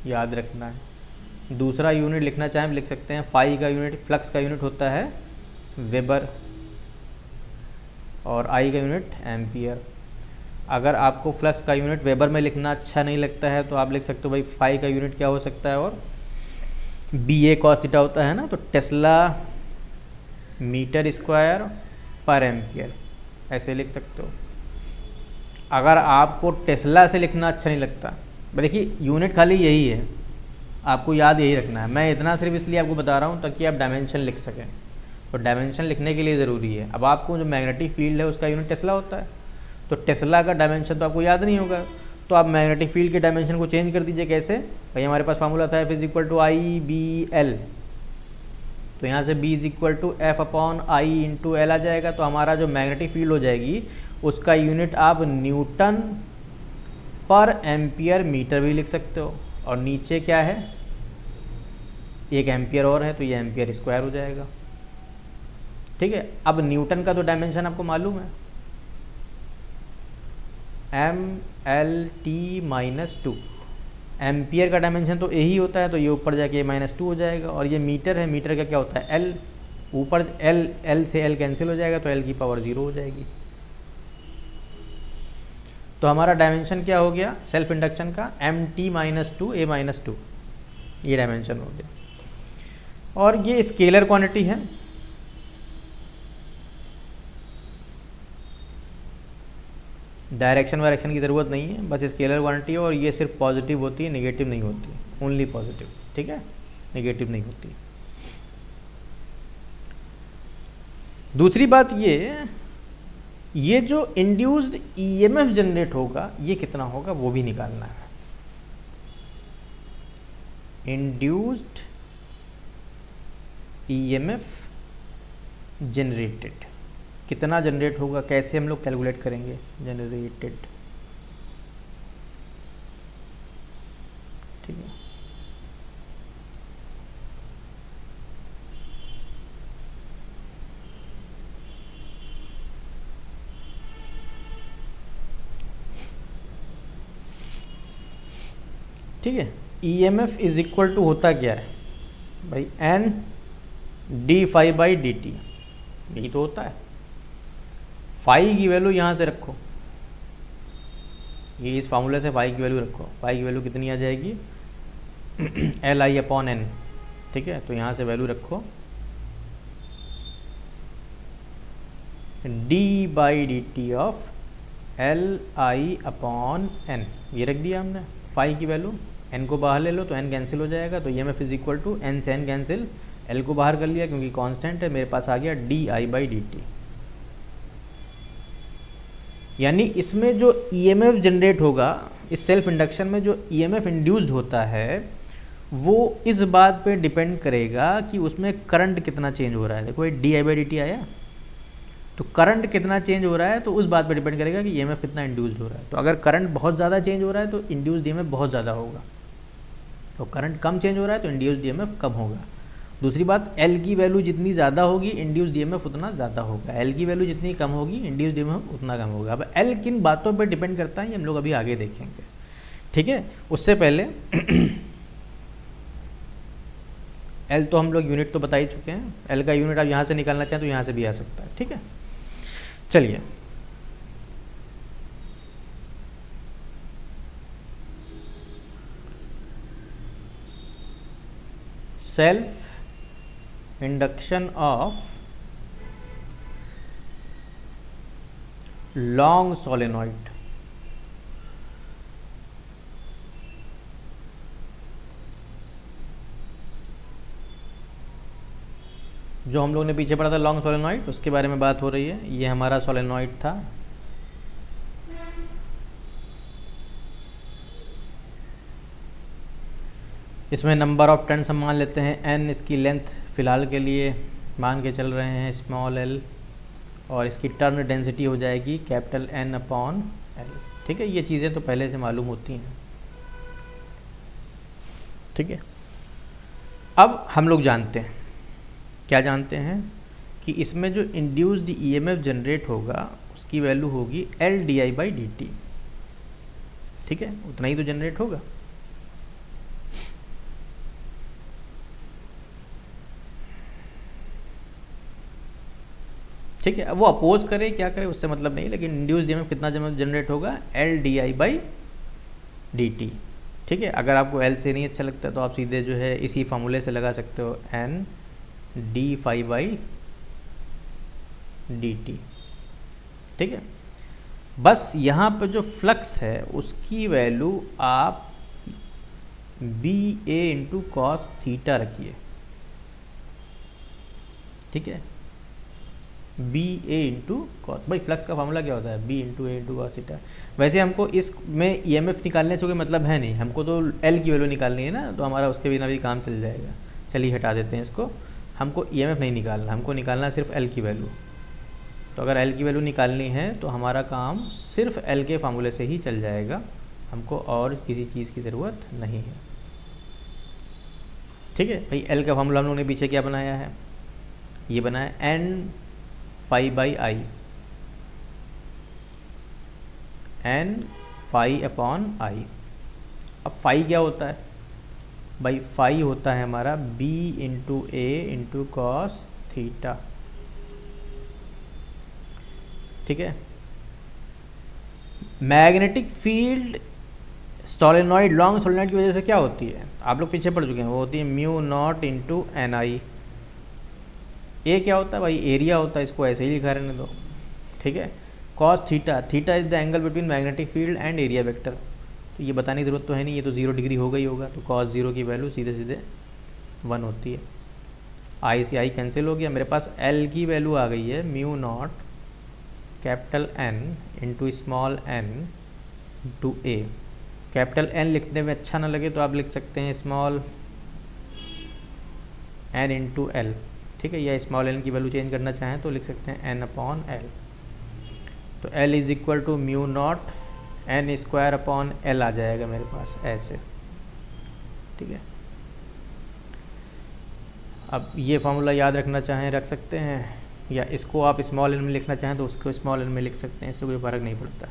याद रखना है। दूसरा यूनिट लिखना चाहें लिख सकते हैं, फाई का यूनिट, फ्लक्स का यूनिट होता है वेबर और आई का यूनिट एम्पियर। अगर आपको फ्लक्स का यूनिट वेबर में लिखना अच्छा नहीं लगता है तो आप लिख सकते हो भाई फाई का यूनिट क्या हो सकता है, और बी ए कॉस थीटा होता है ना, तो टेस्ला मीटर स्क्वायर पर एम्पियर, ऐसे लिख सकते हो। अगर आपको टेस्ला से लिखना अच्छा नहीं लगता, देखिए यूनिट खाली यही है, आपको याद यही रखना है। मैं इतना सिर्फ इसलिए आपको बता रहा हूँ ताकि आप डायमेंशन लिख सकें। तो डायमेंशन लिखने के लिए ज़रूरी है। अब आपको जो मैग्नेटिक फील्ड है उसका यूनिट टेस्ला होता है, तो टेस्ला का डायमेंशन तो आपको याद नहीं होगा, तो आप मैग्नेटिक फील्ड के डायमेंशन को चेंज कर दीजिए। कैसे? भाई हमारे पास फार्मूला था F=IBL, तो यहाँ से B=F upon I into L आ जाएगा। तो हमारा जो मैग्नेटिक फील्ड हो जाएगी उसका यूनिट आप न्यूटन पर एम्पियर मीटर भी लिख सकते हो, और नीचे क्या है, एक एम्पियर और है तो ये एम्पियर स्क्वायर हो जाएगा। ठीक है, अब न्यूटन का तो डायमेंशन आपको मालूम है, MLT-2। एम्पियर का डायमेंशन तो यही होता है, तो ये ऊपर जाके -2 हो जाएगा। और ये मीटर है, मीटर का क्या होता है L, ऊपर L से L कैंसिल हो जाएगा तो L की पावर 0 हो जाएगी। तो हमारा डायमेंशन क्या हो गया सेल्फ इंडक्शन का, MT-2 A-2, ये डायमेंशन हो गया। और ये स्केलर क्वांटिटी है, डायरेक्शन वायरेक्शन की ज़रूरत नहीं है, बस स्केलर क्वांटिटी है। और ये सिर्फ पॉजिटिव होती है, नेगेटिव नहीं होती, ओनली पॉजिटिव। ठीक है, नेगेटिव नहीं होती। दूसरी बात ये जो इंड्यूस्ड ईएमएफ जनरेट होगा ये कितना होगा वो भी निकालना है। इंड्यूस्ड ईएमएफ जनरेटेड कितना जनरेट होगा, कैसे हम लोग कैलकुलेट करेंगे? जनरेटेड, ठीक है। ठीक है। EMF इज इक्वल टू होता क्या है भाई, N D phi by D T, यही तो होता है। फाई की वैल्यू यहाँ से रखो, ये इस फार्मूले से फाई की वैल्यू रखो, फाई की वैल्यू कितनी आ जाएगी एल आई अपॉन एन, ठीक है। तो यहाँ से वैल्यू रखो D by D T of L I upon N, ये रख दिया हमने फाई की वैल्यू। एन को बाहर ले लो तो एन कैंसिल हो जाएगा, तो EMF is equal to N से एन कैंसिल, एल को बाहर कर लिया क्योंकि कांस्टेंट है, मेरे पास आ गया D I by D T. यानी इसमें जो EMF जनरेट होगा, इस सेल्फ इंडक्शन में जो EMF इंड्यूस्ड होता है वो इस बात पे डिपेंड करेगा कि उसमें करंट कितना चेंज हो रहा है। देखो ये D I by D T आया, तो करंट कितना चेंज हो रहा है तो उस बात पे डिपेंड करेगा कि EMF कितना इंड्यूस्ड हो रहा है। तो अगर करंट बहुत ज़्यादा चेंज हो रहा है तो इंड्यूस्ड EMF बहुत ज़्यादा होगा, तो करंट कम चेंज हो रहा है तो इंड्यूस्ड EMF कम होगा। दूसरी बात, एल की वैल्यू जितनी ज़्यादा होगी इंड्यूस्ड EMF उतना ज़्यादा होगा, एल की वैल्यू जितनी कम होगी इंड्यूस्ड EMF उतना कम होगा। अब एल किन बातों पर डिपेंड करता है ये हम लोग अभी आगे देखेंगे, ठीक है। उससे पहले एल तो हम लोग यूनिट तो बता ही चुके हैं, एल का यूनिट आप यहाँ से निकालना चाहें तो यहाँ से भी आ सकता है, ठीक है। चलिए self induction of long solenoid. जो हम लोग ने पीछे पढ़ा था लॉन्ग सोलेनॉइड, उसके बारे में बात हो रही है। ये हमारा सोलेनॉइड था, इसमें नंबर ऑफ टर्न्स हम मान लेते हैं n, इसकी लेंथ फ़िलहाल के लिए मान के चल रहे हैं स्मॉल l, और इसकी टर्न डेंसिटी हो जाएगी कैपिटल N अपॉन L, ठीक है। ये चीज़ें तो पहले से मालूम होती हैं, ठीक है। अब हम लोग जानते हैं, क्या जानते हैं कि इसमें जो इंड्यूस्ड EMF जनरेट होगा उसकी वैल्यू होगी L D I by D T, ठीक है। उतना ही तो जनरेट होगा, ठीक है। वो अपोज करे क्या करे उससे मतलब नहीं, लेकिन इंड्यूस्ड EMF कितना जनरेट होगा L D I by D T, ठीक है। अगर आपको एल से नहीं अच्छा लगता तो आप सीधे जो है इसी फार्मूले से लगा सकते हो N D phi by D T, ठीक है। बस यहाँ पर जो फ्लक्स है उसकी वैल्यू आप B A into cos theta रखिए, ठीक है। बी ए इंटू कॉस, भाई फ्लक्स का फार्मूला क्या होता है, बी इंटू ए इंटू कॉस थीटा। वैसे हमको इसमें EMF निकालने से कोई मतलब है नहीं, हमको तो एल की वैल्यू निकालनी है ना, तो हमारा उसके बिना भी काम चल जाएगा। चलिए हटा देते हैं इसको, हमको EMF नहीं निकालना, हमको निकालना सिर्फ एल की वैल्यू। तो अगर एल की वैल्यू निकालनी है तो हमारा काम सिर्फ एल के फार्मूले से ही चल जाएगा, हमको और किसी चीज़ की ज़रूरत नहीं है, ठीक है। भाई एल का फार्मूला हम लोगों ने पीछे क्या बनाया है, ये बनाया N phi by I, N phi upon I. अब फाई क्या होता है भाई, फाई होता है हमारा बी इंटू ए इंटू कॉस थीटा, ठीक है। Magnetic field solenoid, long solenoid की वजह से क्या होती है, आप लोग पीछे पढ़ चुके हैं, वो होती है म्यू नॉट इंटू एन आई। ये क्या होता है भाई, एरिया होता है, इसको ऐसे ही लिखा रहने दो, ठीक है। Cos theta, theta is the angle between magnetic field and area vector, तो ये बताने की ज़रूरत तो है नहीं, ये तो 0 डिग्री होगा ही होगा, तो कॉस 0 की वैल्यू सीधे सीधे 1 होती है। आई से आई कैंसिल हो गया, मेरे पास एल की वैल्यू आ गई है mu naught capital N into small N two A. Capital N लिखने में अच्छा ना लगे तो आप लिख सकते हैं स्मॉल एन इंटू एल, ठीक है। या स्मॉल एन की वैल्यू चेंज करना चाहें तो लिख सकते हैं एन अपॉन एल। तो L is equal to mu naught N square upon L आ जाएगा मेरे पास ऐसे, ठीक है। अब ये फार्मूला याद रखना चाहें रख सकते हैं, या इसको आप स्मॉल एन में लिखना चाहें तो उसको स्मॉल एन में लिख सकते हैं, इससे कोई फ़र्क नहीं पड़ता।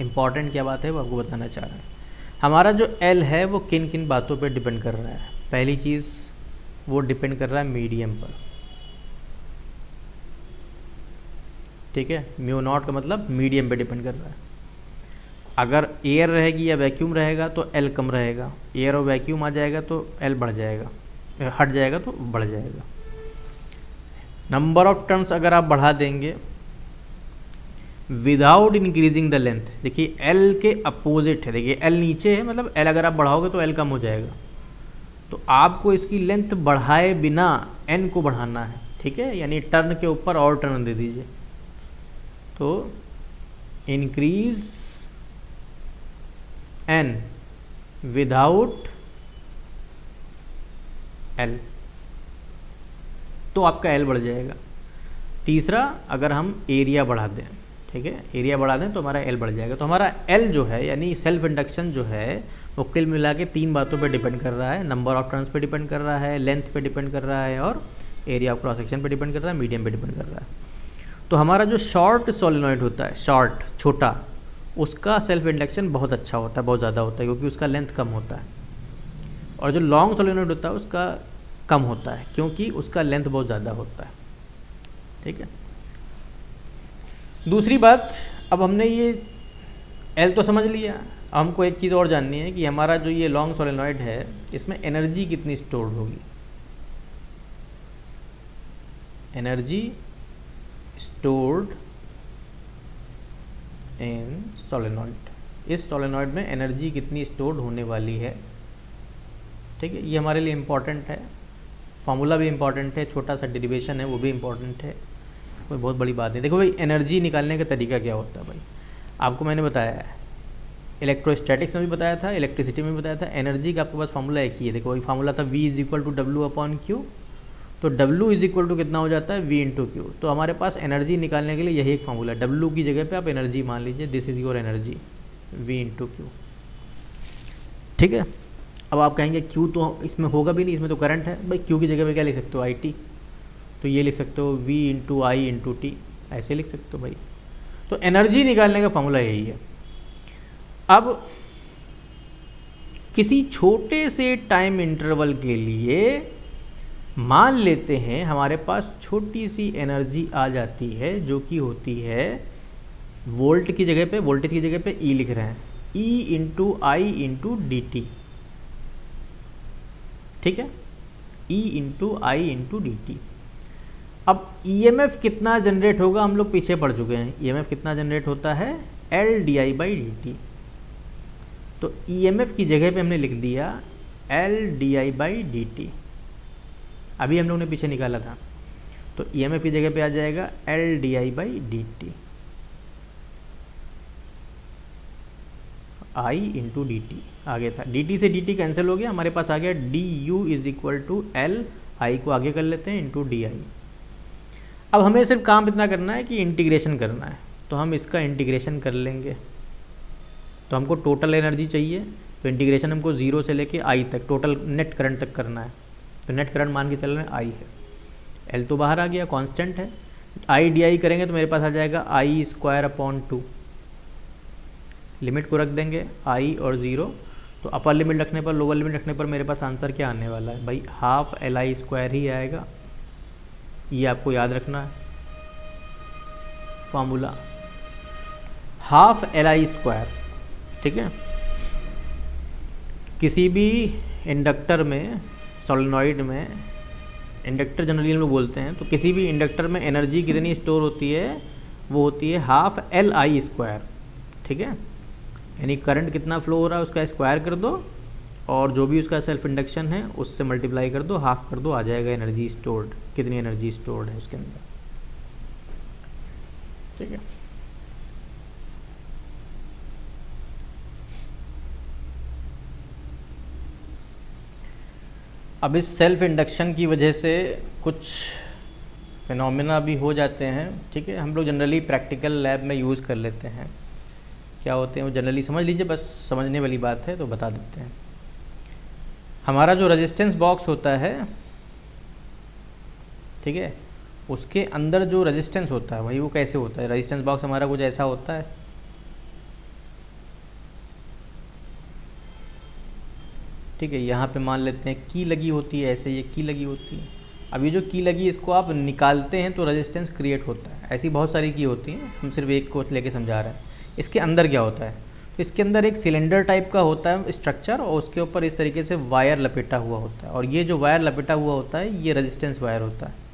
इम्पॉर्टेंट क्या बात है वो आपको बताना चाह रहे हैं। हमारा जो एल है वो किन किन बातों पे डिपेंड कर रहा है। पहली चीज़ वो डिपेंड कर रहा है मीडियम पर, ठीक है। म्यू नॉट का मतलब मीडियम पे डिपेंड कर रहा है। अगर एयर रहेगी या वैक्यूम रहेगा तो एल कम रहेगा, एयर और वैक्यूम आ जाएगा तो एल बढ़ जाएगा, हट जाएगा तो बढ़ जाएगा। नंबर ऑफ टर्न्स अगर आप बढ़ा देंगे विदाउट इंक्रीजिंग द लेंथ, देखिए एल के अपोजिट है, देखिए एल नीचे है, मतलब एल अगर आप बढ़ाओगे तो एल कम हो जाएगा। तो आपको इसकी लेंथ बढ़ाए बिना एन को बढ़ाना है, ठीक है, यानी टर्न के ऊपर और टर्न दे दीजिए। तो इंक्रीज एन विदाउट एल, तो आपका एल बढ़ जाएगा। तीसरा, अगर हम एरिया बढ़ा दें, ठीक है, एरिया बढ़ा दें तो हमारा एल बढ़ जाएगा। तो हमारा एल जो है यानी सेल्फ इंडक्शन जो है वो कुल मिला के 3 बातों पे डिपेंड कर रहा है। नंबर ऑफ टर्न्स पे डिपेंड कर रहा है, लेंथ पे डिपेंड कर रहा है, और एरिया ऑफ क्रॉस सेक्शन पे डिपेंड कर रहा है, मीडियम पे डिपेंड कर रहा है। तो हमारा जो शॉर्ट सोलेनॉइड होता है, शॉर्ट छोटा, उसका सेल्फ इंडक्शन बहुत अच्छा होता है, बहुत ज़्यादा होता है, क्योंकि उसका लेंथ कम होता है। और जो लॉन्ग सोलेनॉइड होता है उसका कम होता है, क्योंकि उसका लेंथ बहुत ज़्यादा होता है, ठीक है। दूसरी बात, अब हमने ये एल तो समझ लिया, अब हमको एक चीज़ और जाननी है कि हमारा जो ये लॉन्ग सोलेनॉइड है इसमें एनर्जी कितनी स्टोर्ड होगी। एनर्जी स्टोर्ड इन सोलेनॉइड, इस सोलेनॉइड में एनर्जी कितनी स्टोर्ड होने वाली है, ठीक है। ये हमारे लिए इम्पॉर्टेंट है, फार्मूला भी इम्पॉर्टेंट है, छोटा सा डेरिवेशन है वो भी इम्पॉर्टेंट है, कोई बहुत बड़ी बात नहीं। देखो भाई, एनर्जी निकालने का तरीका क्या होता है भाई, आपको मैंने बताया है, इलेक्ट्रोस्टैटिक्स में भी बताया था, इलेक्ट्रिसिटी में भी बताया था। एनर्जी का आपके पास फार्मूला एक ही है, देखो वही फार्मूला था V = W/Q। तो W = कितना हो जाता है, V × Q। तो हमारे पास एनर्जी निकालने के लिए यही एक फार्मूला है। W की जगह पे आप एनर्जी मान लीजिए, this is your energy, V × Q, ठीक है। अब आप कहेंगे Q तो इसमें होगा भी नहीं, इसमें तो करंट है। भाई Q की जगह पे क्या लिख सकते हो, IT, तो ये लिख सकते हो V × I × T, ऐसे लिख सकते हो भाई। तो एनर्जी निकालने का फॉर्मूला यही है। अब किसी छोटे से टाइम इंटरवल के लिए मान लेते हैं हमारे पास छोटी सी एनर्जी आ जाती है, जो कि होती है वोल्ट की जगह पे, वोल्टेज की जगह पे E लिख रहे हैं, E × I × dt, ठीक है, E × I × dt। अब EMF कितना जनरेट होगा, हम लोग पीछे पड़ चुके हैं। EMF कितना जनरेट होता है, LdI/dt। तो EMF की जगह पे हमने लिख दिया LdI/dt, अभी हम लोगों ने पीछे निकाला था। तो EMF की जगह पे आ जाएगा LdI/dt, I × dt आगे था, dt से dt कैंसिल हो गया, हमारे पास आ गया du = L, I को आगे कर लेते हैं, × di। अब हमें सिर्फ काम इतना करना है कि इंटीग्रेशन करना है, तो हम इसका इंटीग्रेशन कर लेंगे। तो हमको टोटल एनर्जी चाहिए, तो इंटीग्रेशन हमको 0 से लेके I तक, टोटल नेट करंट तक करना है। तो नेट करंट मान के चल रहे हैं I है, L तो बाहर आ गया, कांस्टेंट है। I dy करेंगे तो मेरे पास आ जाएगा I²/2, लिमिट को रख देंगे I और 0। तो अपर लिमिट रखने पर, लोअर लिमिट रखने पर मेरे पास आंसर क्या आने वाला है भाई, ½ Li² ही आएगा। ये आपको याद रखना है फॉर्मूला, ½ Li², ठीक है। किसी भी इंडक्टर में, सोलेनॉइड में, इंडक्टर जनरली हम लोग बोलते हैं, तो किसी भी इंडक्टर में एनर्जी कितनी स्टोर होती है, वो होती है ½ Li², ठीक है। यानी करंट कितना फ्लो हो रहा है उसका स्क्वायर कर दो, और जो भी उसका सेल्फ इंडक्शन है उससे मल्टीप्लाई कर दो, हाफ कर दो, आ जाएगा एनर्जी स्टोर्ड, कितनी एनर्जी स्टोर्ड है उसके अंदर, ठीक है। अब इस सेल्फ इंडक्शन की वजह से कुछ फिनोमेना भी हो जाते हैं, ठीक है। हम लोग जनरली प्रैक्टिकल लैब में यूज़ कर लेते हैं, क्या होते हैं वो जनरली समझ लीजिए, बस समझने वाली बात है तो बता देते हैं। हमारा जो रेजिस्टेंस बॉक्स होता है, ठीक है, उसके अंदर जो रेजिस्टेंस होता है भाई वो कैसे होता है, रेजिस्टेंस बॉक्स हमारा कुछ ऐसा होता है, ठीक है, यहाँ पे मान लेते हैं की लगी होती है, ऐसे ये की लगी होती है। अब ये जो की लगी इसको आप निकालते हैं तो रेजिस्टेंस क्रिएट होता है। ऐसी बहुत सारी की होती हैं, हम सिर्फ एक को लेके समझा रहे हैं। इसके अंदर क्या होता है, तो इसके अंदर एक सिलेंडर टाइप का होता है स्ट्रक्चर, और उसके ऊपर इस तरीके से वायर लपेटा हुआ होता है, और ये जो वायर लपेटा हुआ होता है ये रेजिस्टेंस वायर होता है।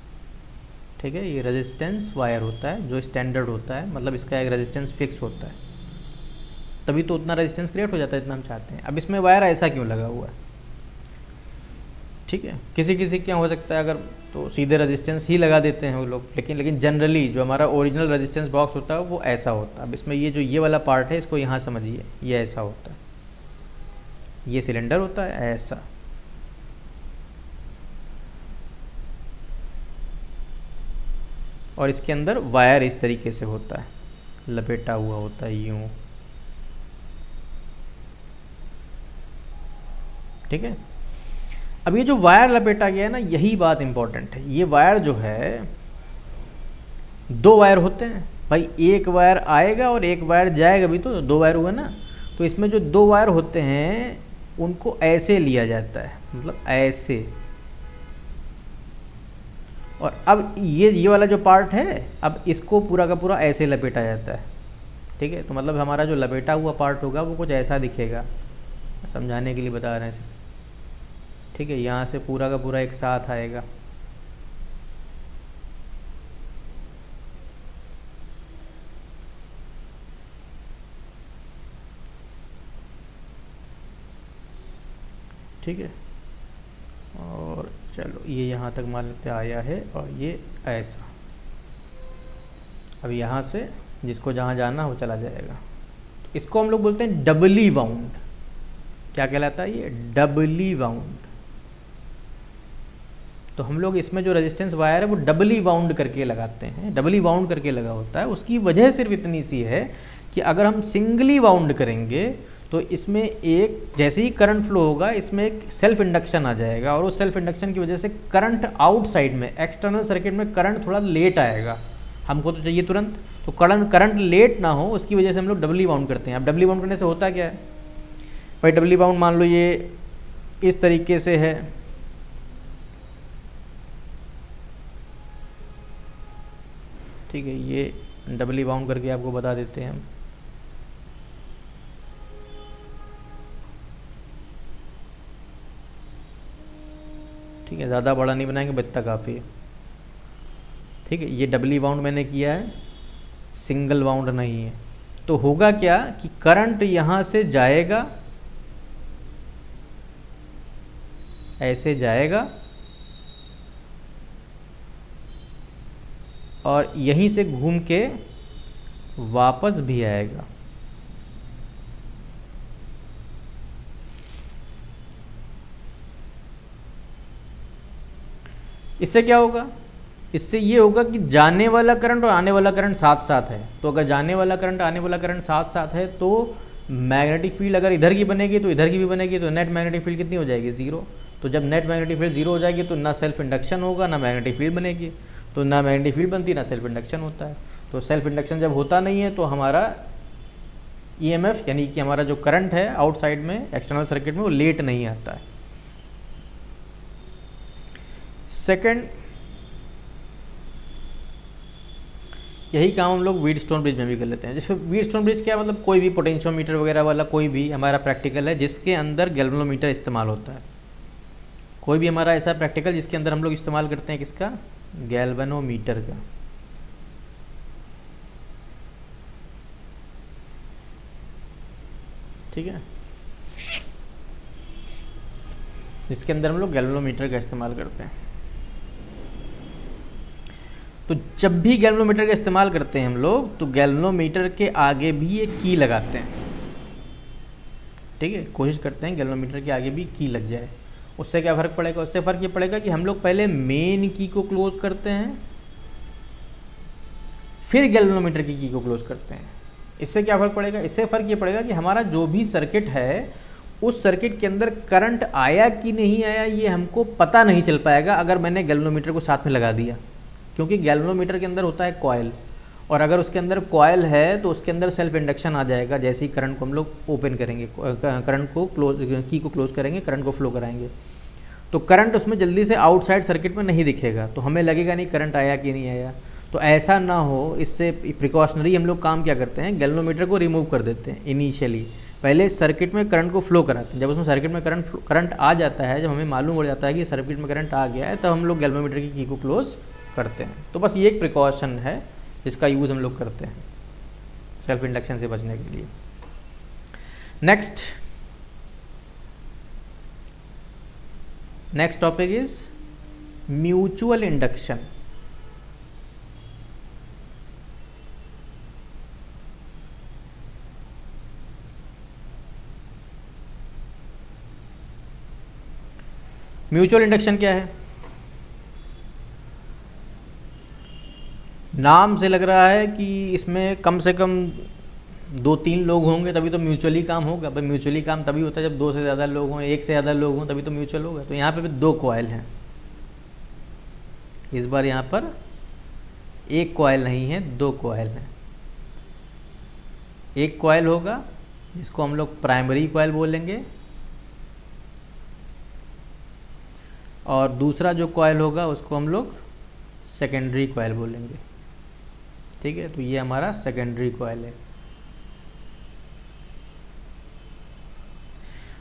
ठीक है, ये रेजिस्टेंस वायर होता है जो स्टैंडर्ड होता है, मतलब इसका एक रेजिस्टेंस फिक्स होता है, तभी तो उतना रेजिस्टेंस क्रिएट हो जाता है जितना हम चाहते हैं। अब इसमें वायर ऐसा क्यों लगा हुआ है? ठीक है, किसी किसी क्या हो सकता है अगर तो सीधे रेजिस्टेंस ही लगा देते हैं वो लोग, लेकिन जनरली जो हमारा ओरिजिनल रेजिस्टेंस बॉक्स होता है वो ऐसा होता है। अब इसमें ये जो ये वाला पार्ट है इसको यहाँ समझिए, ये ऐसा होता है, ये सिलेंडर होता है ऐसा, और इसके अंदर वायर इस तरीके से होता है, लपेटा हुआ होता है यूं। ठीक है, अब ये जो वायर लपेटा गया है ना, यही बात इंपॉर्टेंट है। ये वायर जो है, दो वायर होते हैं भाई, एक वायर आएगा और एक वायर जाएगा, भी तो दो वायर हुआ ना। तो इसमें जो दो वायर होते हैं उनको ऐसे लिया जाता है, मतलब ऐसे। और अब ये वाला जो पार्ट है, अब इसको पूरा का पूरा ऐसे लपेटा जाता है। ठीक है, तो मतलब हमारा जो लपेटा हुआ पार्ट होगा वो कुछ ऐसा दिखेगा, समझाने के लिए बता रहे हैं। ठीक है, यहाँ से पूरा का पूरा एक साथ आएगा। ठीक है, और चलो ये यहाँ तक मान लेते आया है, और ये ऐसा। अब यहाँ से जिसको जहाँ जाना वो चला जाएगा। तो इसको हम लोग बोलते हैं डबली वाउंड। क्या कहलाता है ये? डबली वाउंड। तो हम लोग इसमें जो रेजिस्टेंस वायर है वो डबली वाउंड करके लगाते हैं, डबली वाउंड करके लगा होता है। उसकी वजह सिर्फ इतनी सी है कि अगर हम सिंगली वाउंड करेंगे तो इसमें एक जैसे ही करंट फ्लो होगा इसमें एक सेल्फ इंडक्शन आ जाएगा, और उस सेल्फ इंडक्शन की वजह से करंट आउटसाइड में एक्सटर्नल सर्किट में करंट थोड़ा लेट आएगा। हमको तो चाहिए तुरंत, तो करंट लेट ना हो उसकी वजह से हम लोग डबली वाउंड करते हैं। अब डबली वाउंड करने से होता क्या है भाई, डबली वाउंड मान लो ये इस तरीके से है, ठीक है, ये डबली वाउंड करके आपको बता देते हैं हम। ठीक है, ज़्यादा बड़ा नहीं बनाएंगे, इतना काफ़ी है। ठीक है, ये डबली वाउंड मैंने किया है, सिंगल वाउंड नहीं है। तो होगा क्या कि करंट यहाँ से जाएगा, ऐसे जाएगा, और यहीं से घूम के वापस भी आएगा। इससे क्या होगा? इससे ये होगा कि जाने वाला करंट और आने वाला करंट साथ साथ है। तो अगर जाने वाला करंट आने वाला करंट साथ साथ है तो मैग्नेटिक फील्ड अगर इधर की बनेगी तो इधर की भी बनेगी, तो नेट मैग्नेटिक फील्ड कितनी हो जाएगी? ज़ीरो। तो जब नेट मैग्नेटिक फील्ड जीरो हो जाएगी तो ना सेल्फ इंडक्शन होगा ना मैग्नेटिक फील्ड बनेगी, तो ना मैग्नेटिक फील्ड बनती ना सेल्फ इंडक्शन होता है। तो सेल्फ इंडक्शन जब होता नहीं है तो हमारा ईएमएफ यानी कि हमारा जो करंट है आउटसाइड में एक्सटर्नल सर्किट में वो लेट नहीं आता है। सेकंड, यही काम हम लोग व्हीटस्टोन ब्रिज में भी कर लेते हैं। जैसे व्हीटस्टोन ब्रिज क्या मतलब, कोई भी पोटेंशियोमीटर वगैरह वाला कोई भी हमारा प्रैक्टिकल है जिसके अंदर गैल्वेनोमीटर इस्तेमाल होता है। कोई भी हमारा ऐसा प्रैक्टिकल जिसके अंदर हम लोग इस्तेमाल करते हैं किसका? गैल्वेनोमीटर का। ठीक है, जिसके अंदर हम लोग गैल्वेनोमीटर का इस्तेमाल करते हैं। तो जब भी गैल्वेनोमीटर का इस्तेमाल करते हैं हम लोग तो गैल्वेनोमीटर के आगे भी एक की लगाते हैं। ठीक है, कोशिश करते हैं गैल्वेनोमीटर के आगे भी की लग जाए। उससे क्या फ़र्क पड़ेगा? उससे फ़र्क ये पड़ेगा कि हम लोग पहले मेन की को क्लोज करते हैं फिर गैल्वेनोमीटर की को क्लोज करते हैं। इससे क्या फ़र्क पड़ेगा? इससे फ़र्क ये पड़ेगा कि हमारा जो भी सर्किट है उस सर्किट के अंदर करंट आया कि नहीं आया ये हमको पता नहीं चल पाएगा अगर मैंने गैल्वेनोमीटर को साथ में लगा दिया, क्योंकि गैल्वेनोमीटर के अंदर होता है कॉइल, और अगर उसके अंदर कॉयल है तो उसके अंदर सेल्फ इंडक्शन आ जाएगा जैसे ही करंट को हम लोग ओपन करेंगे, करंट को क्लोज, की को क्लोज करेंगे, करंट को फ्लो कराएंगे। तो करंट उसमें जल्दी से आउटसाइड सर्किट में नहीं दिखेगा, तो हमें लगेगा नहीं करंट आया कि नहीं आया। तो ऐसा ना हो, इससे प्रिकॉशनरी हम लोग काम क्या करते हैं, गैल्वेनोमीटर को रिमूव कर देते हैं इनिशियली। पहले सर्किट में करंट को फ्लो कराते हैं, जब उसमें सर्किट में करंट आ जाता है, जब हमें मालूम हो जाता है कि सर्किट में करंट आ गया है, तब हम लोग गैल्वेनोमीटर की को क्लोज करते हैं। तो बस ये एक प्रिकॉशन है जिसका यूज़ हम लोग करते हैं सेल्फ इंडक्शन से बचने के लिए। Next topic is mutual induction. Mutual induction क्या है? नाम से लग रहा है कि इसमें कम से कम 2-3 लोग होंगे तभी तो म्यूचुअली काम होगा। भाई म्यूचुअली काम तभी होता है जब 2 से ज़्यादा लोग हों, 1 से ज़्यादा लोग हों, तभी तो म्यूचुअल होगा। तो यहाँ पे भी 2 कॉयल हैं, इस बार यहाँ पर 1 कॉयल नहीं है, 2 कॉयल हैं। एक कॉयल होगा जिसको हम लोग प्राइमरी कॉयल बोलेंगे, और दूसरा जो कॉयल होगा उसको हम लोग सेकेंडरी कॉयल बोलेंगे। ठीक है, तो ये हमारा सेकेंडरी कॉयल है।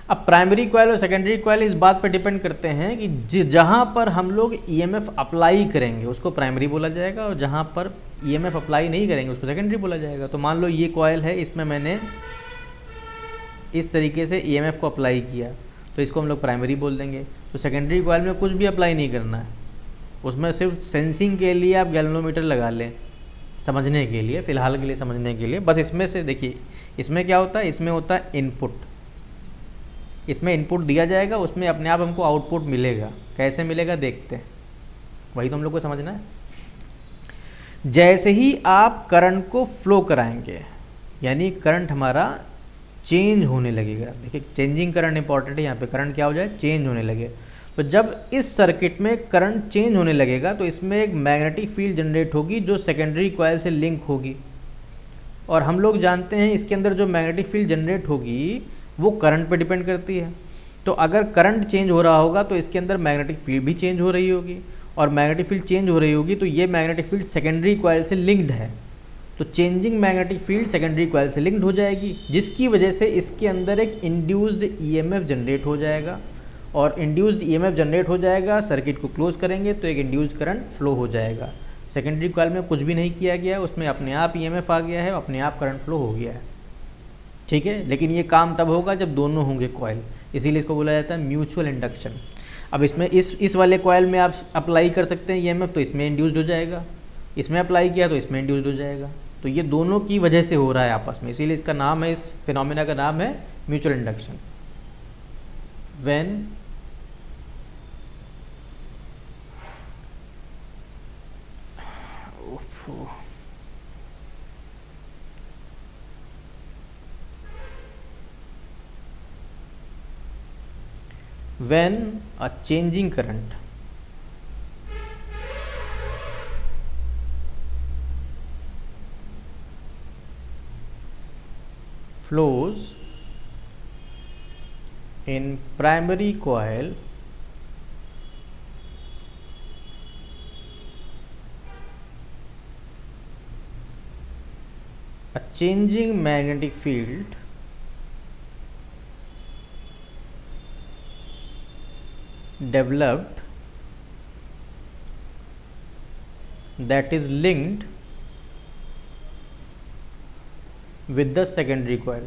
अब प्राइमरी कॉयल और सेकेंडरी कॉयल इस बात पर डिपेंड करते हैं कि जहाँ पर हम लोग ईएमएफ अप्लाई करेंगे उसको प्राइमरी बोला जाएगा, और जहाँ पर ईएमएफ अप्लाई नहीं करेंगे उसको सेकेंडरी बोला जाएगा। तो मान लो ये कॉयल है, इसमें मैंने इस तरीके से ईएमएफ को अप्लाई किया, तो इसको हम लोग प्राइमरी बोल देंगे। तो सेकेंडरी कॉयल में कुछ भी अप्लाई नहीं करना है, उसमें सिर्फ सेंसिंग के लिए आप गैल्वेनोमीटर लगा लें, समझने के लिए, फ़िलहाल के लिए समझने के लिए। बस इसमें से देखिए, इसमें क्या होता है, इसमें होता है इनपुट, इसमें इनपुट दिया जाएगा, उसमें अपने आप हमको आउटपुट मिलेगा। कैसे मिलेगा देखते हैं, वही तो हम लोग को समझना है। जैसे ही आप करंट को फ्लो कराएंगे, यानी करंट हमारा चेंज होने लगेगा। देखिए चेंजिंग करंट इंपॉर्टेंट है, यहाँ पे करंट क्या हो जाए, चेंज होने लगे। तो जब इस सर्किट में करंट चेंज होने लगेगा तो इसमें एक मैग्नेटिक फील्ड जनरेट होगी जो सेकेंडरी कॉयल से लिंक होगी, और हम लोग जानते हैं इसके अंदर जो मैग्नेटिक फील्ड जनरेट होगी वो करंट पे डिपेंड करती है। तो अगर करंट चेंज हो रहा होगा तो इसके अंदर मैग्नेटिक फील्ड भी चेंज हो रही होगी, और मैग्नेटिक फील्ड चेंज हो रही होगी तो ये मैग्नेटिक फील्ड सेकेंडरी कॉयल से लिंक्ड है। तो changing magnetic field secondary coil से लिंक्ड हो जाएगी, जिसकी वजह से इसके अंदर एक इंड्यूस्ड ईएमएफ जनरेट हो जाएगा, और इंड्यूस्ड ईएमएफ जनरेट हो जाएगा, सर्किट को क्लोज करेंगे तो एक इंड्यूस्ड करंट फ्लो हो जाएगा। सेकेंडरी कॉयल में कुछ भी नहीं किया गया है, उसमें अपने आप ईएमएफ आ गया है, अपने आप करंट फ्लो हो गया है। ठीक है, लेकिन ये काम तब होगा जब दोनों होंगे कॉयल, इसीलिए इसको बोला जाता है म्यूचुअल इंडक्शन। अब इसमें इस वाले कॉयल में आप अप्लाई कर सकते हैं ईएमएफ, तो इसमें इंड्यूस्ड हो जाएगा, इसमें अप्लाई किया तो इसमें इंड्यूस्ड हो जाएगा। तो ये दोनों की वजह से हो रहा है आपस में, इसीलिए इसका नाम है, इस फिनोमेना का नाम है mutual induction. When a changing current flows in primary coil a changing magnetic field developed that is linked with the secondary coil.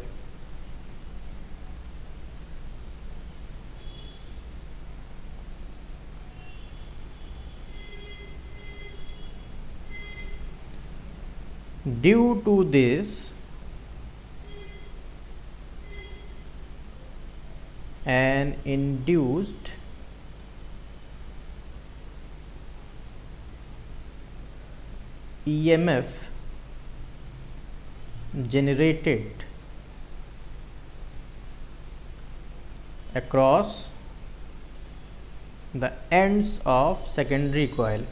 Due to this, an induced EMF generated across the ends of secondary coil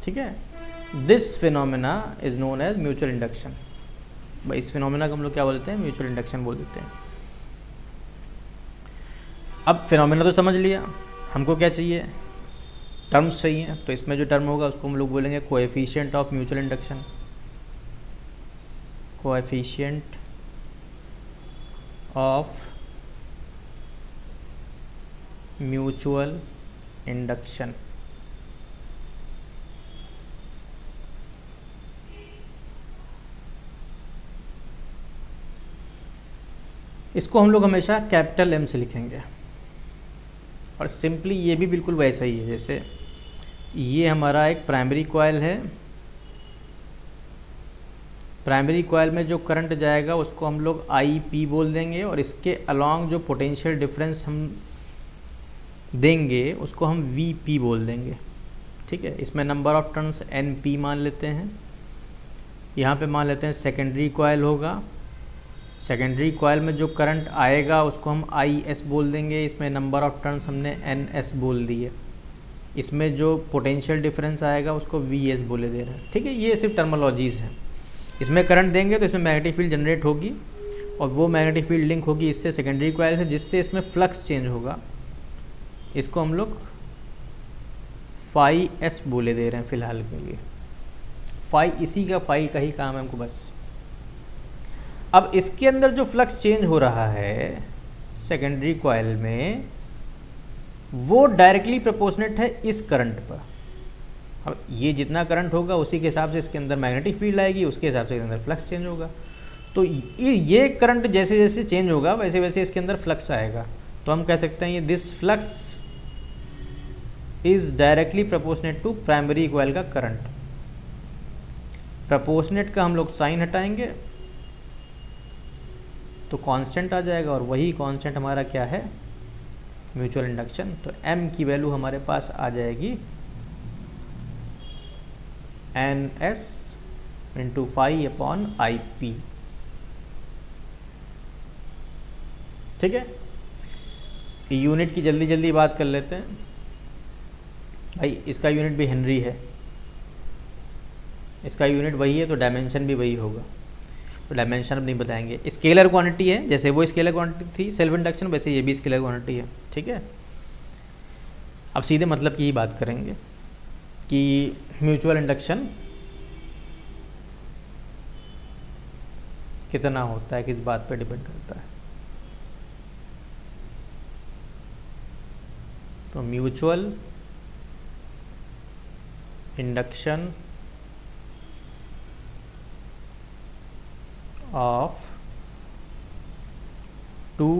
ठीक है। This phenomena is known as mutual induction. भाई इस फिनोमेना को हम लोग क्या बोलते हैं, म्यूचुअल इंडक्शन बोल देते हैं। अब फिनोमेना तो समझ लिया, हमको क्या चाहिए, टर्म्स चाहिए। तो इसमें जो टर्म होगा उसको हम लोग बोलेंगे coefficient of mutual induction, coefficient of mutual induction. इसको हम लोग हमेशा कैपिटल एम से लिखेंगे, और सिंपली ये भी बिल्कुल वैसा ही है जैसे ये हमारा एक प्राइमरी कॉइल है। प्राइमरी कॉइल में जो करंट जाएगा उसको हम लोग आई पी बोल देंगे, और इसके अलॉन्ग जो पोटेंशियल डिफरेंस हम देंगे उसको हम वी पी बोल देंगे, ठीक है। इसमें number of turns N P मान लेते हैं। यहाँ पे मान लेते हैं सेकेंडरी कॉइल होगा, सेकेंडरी कॉइल में जो करंट आएगा उसको हम आई एस बोल देंगे। इसमें नंबर ऑफ टर्न्स हमने एन एस बोल दिए। इसमें जो पोटेंशियल डिफरेंस आएगा उसको वी एस बोले दे रहे हैं, ठीक है। ये सिर्फ टर्मोलॉजीज़ हैं। इसमें करंट देंगे तो इसमें मैग्नेटिक फील्ड जनरेट होगी, और वो मैग्नेटिक फील्ड लिंक होगी इससे सेकेंडरी कॉइल से, जिससे इसमें फ्लक्स चेंज होगा। इसको हम लोग फाई एस बोले दे रहे हैं फ़िलहाल के लिए। फाई इसी का फाई का ही काम है हमको बस। अब इसके अंदर जो फ्लक्स चेंज हो रहा है सेकेंडरी कॉइल में, वो डायरेक्टली प्रोपोर्शनेट है इस करंट पर। अब ये जितना करंट होगा उसी के हिसाब से इसके अंदर मैग्नेटिक फील्ड आएगी, उसके हिसाब से इसके अंदर फ्लक्स चेंज होगा। तो ये करंट जैसे जैसे चेंज होगा वैसे वैसे इसके अंदर फ्लक्स आएगा। तो हम कह सकते हैं ये this flux is directly proportionate to primary coil का करंट। प्रोपोर्शनेट का हम लोग साइन हटाएंगे तो कांस्टेंट आ जाएगा, और वही कांस्टेंट हमारा क्या है, म्यूचुअल इंडक्शन। तो m की वैल्यू हमारे पास आ जाएगी N S into phi upon I P, ठीक है। यूनिट की जल्दी जल्दी बात कर लेते हैं। भाई इसका यूनिट भी हेनरी है, इसका यूनिट वही है तो डायमेंशन भी वही होगा। तो डायमेंशन अब नहीं बताएंगे। स्केलर क्वांटिटी है, जैसे वो स्केलर क्वांटिटी थी सेल्फ इंडक्शन, वैसे ये भी स्केलर क्वांटिटी है, ठीक है। अब सीधे मतलब की ही बात करेंगे कि म्यूचुअल इंडक्शन कितना होता है, किस बात पे डिपेंड करता है। तो mutual induction of two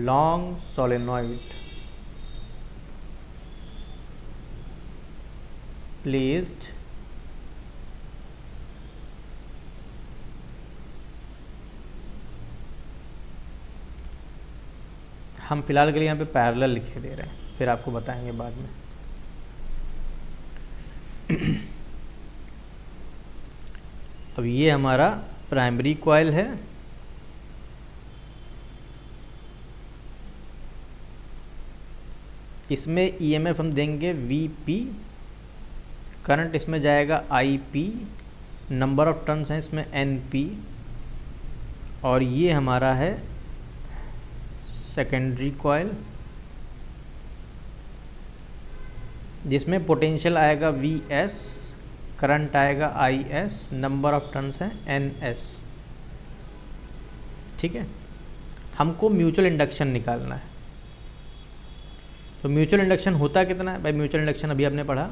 long solenoid placed हम फिलहाल के लिए यहाँ पे पैरेलल लिखे दे रहे हैं, फिर आपको बताएंगे बाद में। अब ये हमारा प्राइमरी कॉइल है, इसमें ईएमएफ हम देंगे वीपी, करंट इसमें जाएगा आईपी, नंबर ऑफ टर्न्स हैं इसमें एनपी, और ये हमारा है सेकेंडरी कॉइल जिसमें पोटेंशियल आएगा वी एस, करंट आएगा I S, number of turns हैं एन एस, ठीक है। हमको म्यूचुअल इंडक्शन निकालना है। तो म्यूचुअल इंडक्शन होता कितना है भाई, म्यूचुअल इंडक्शन अभी आपने पढ़ा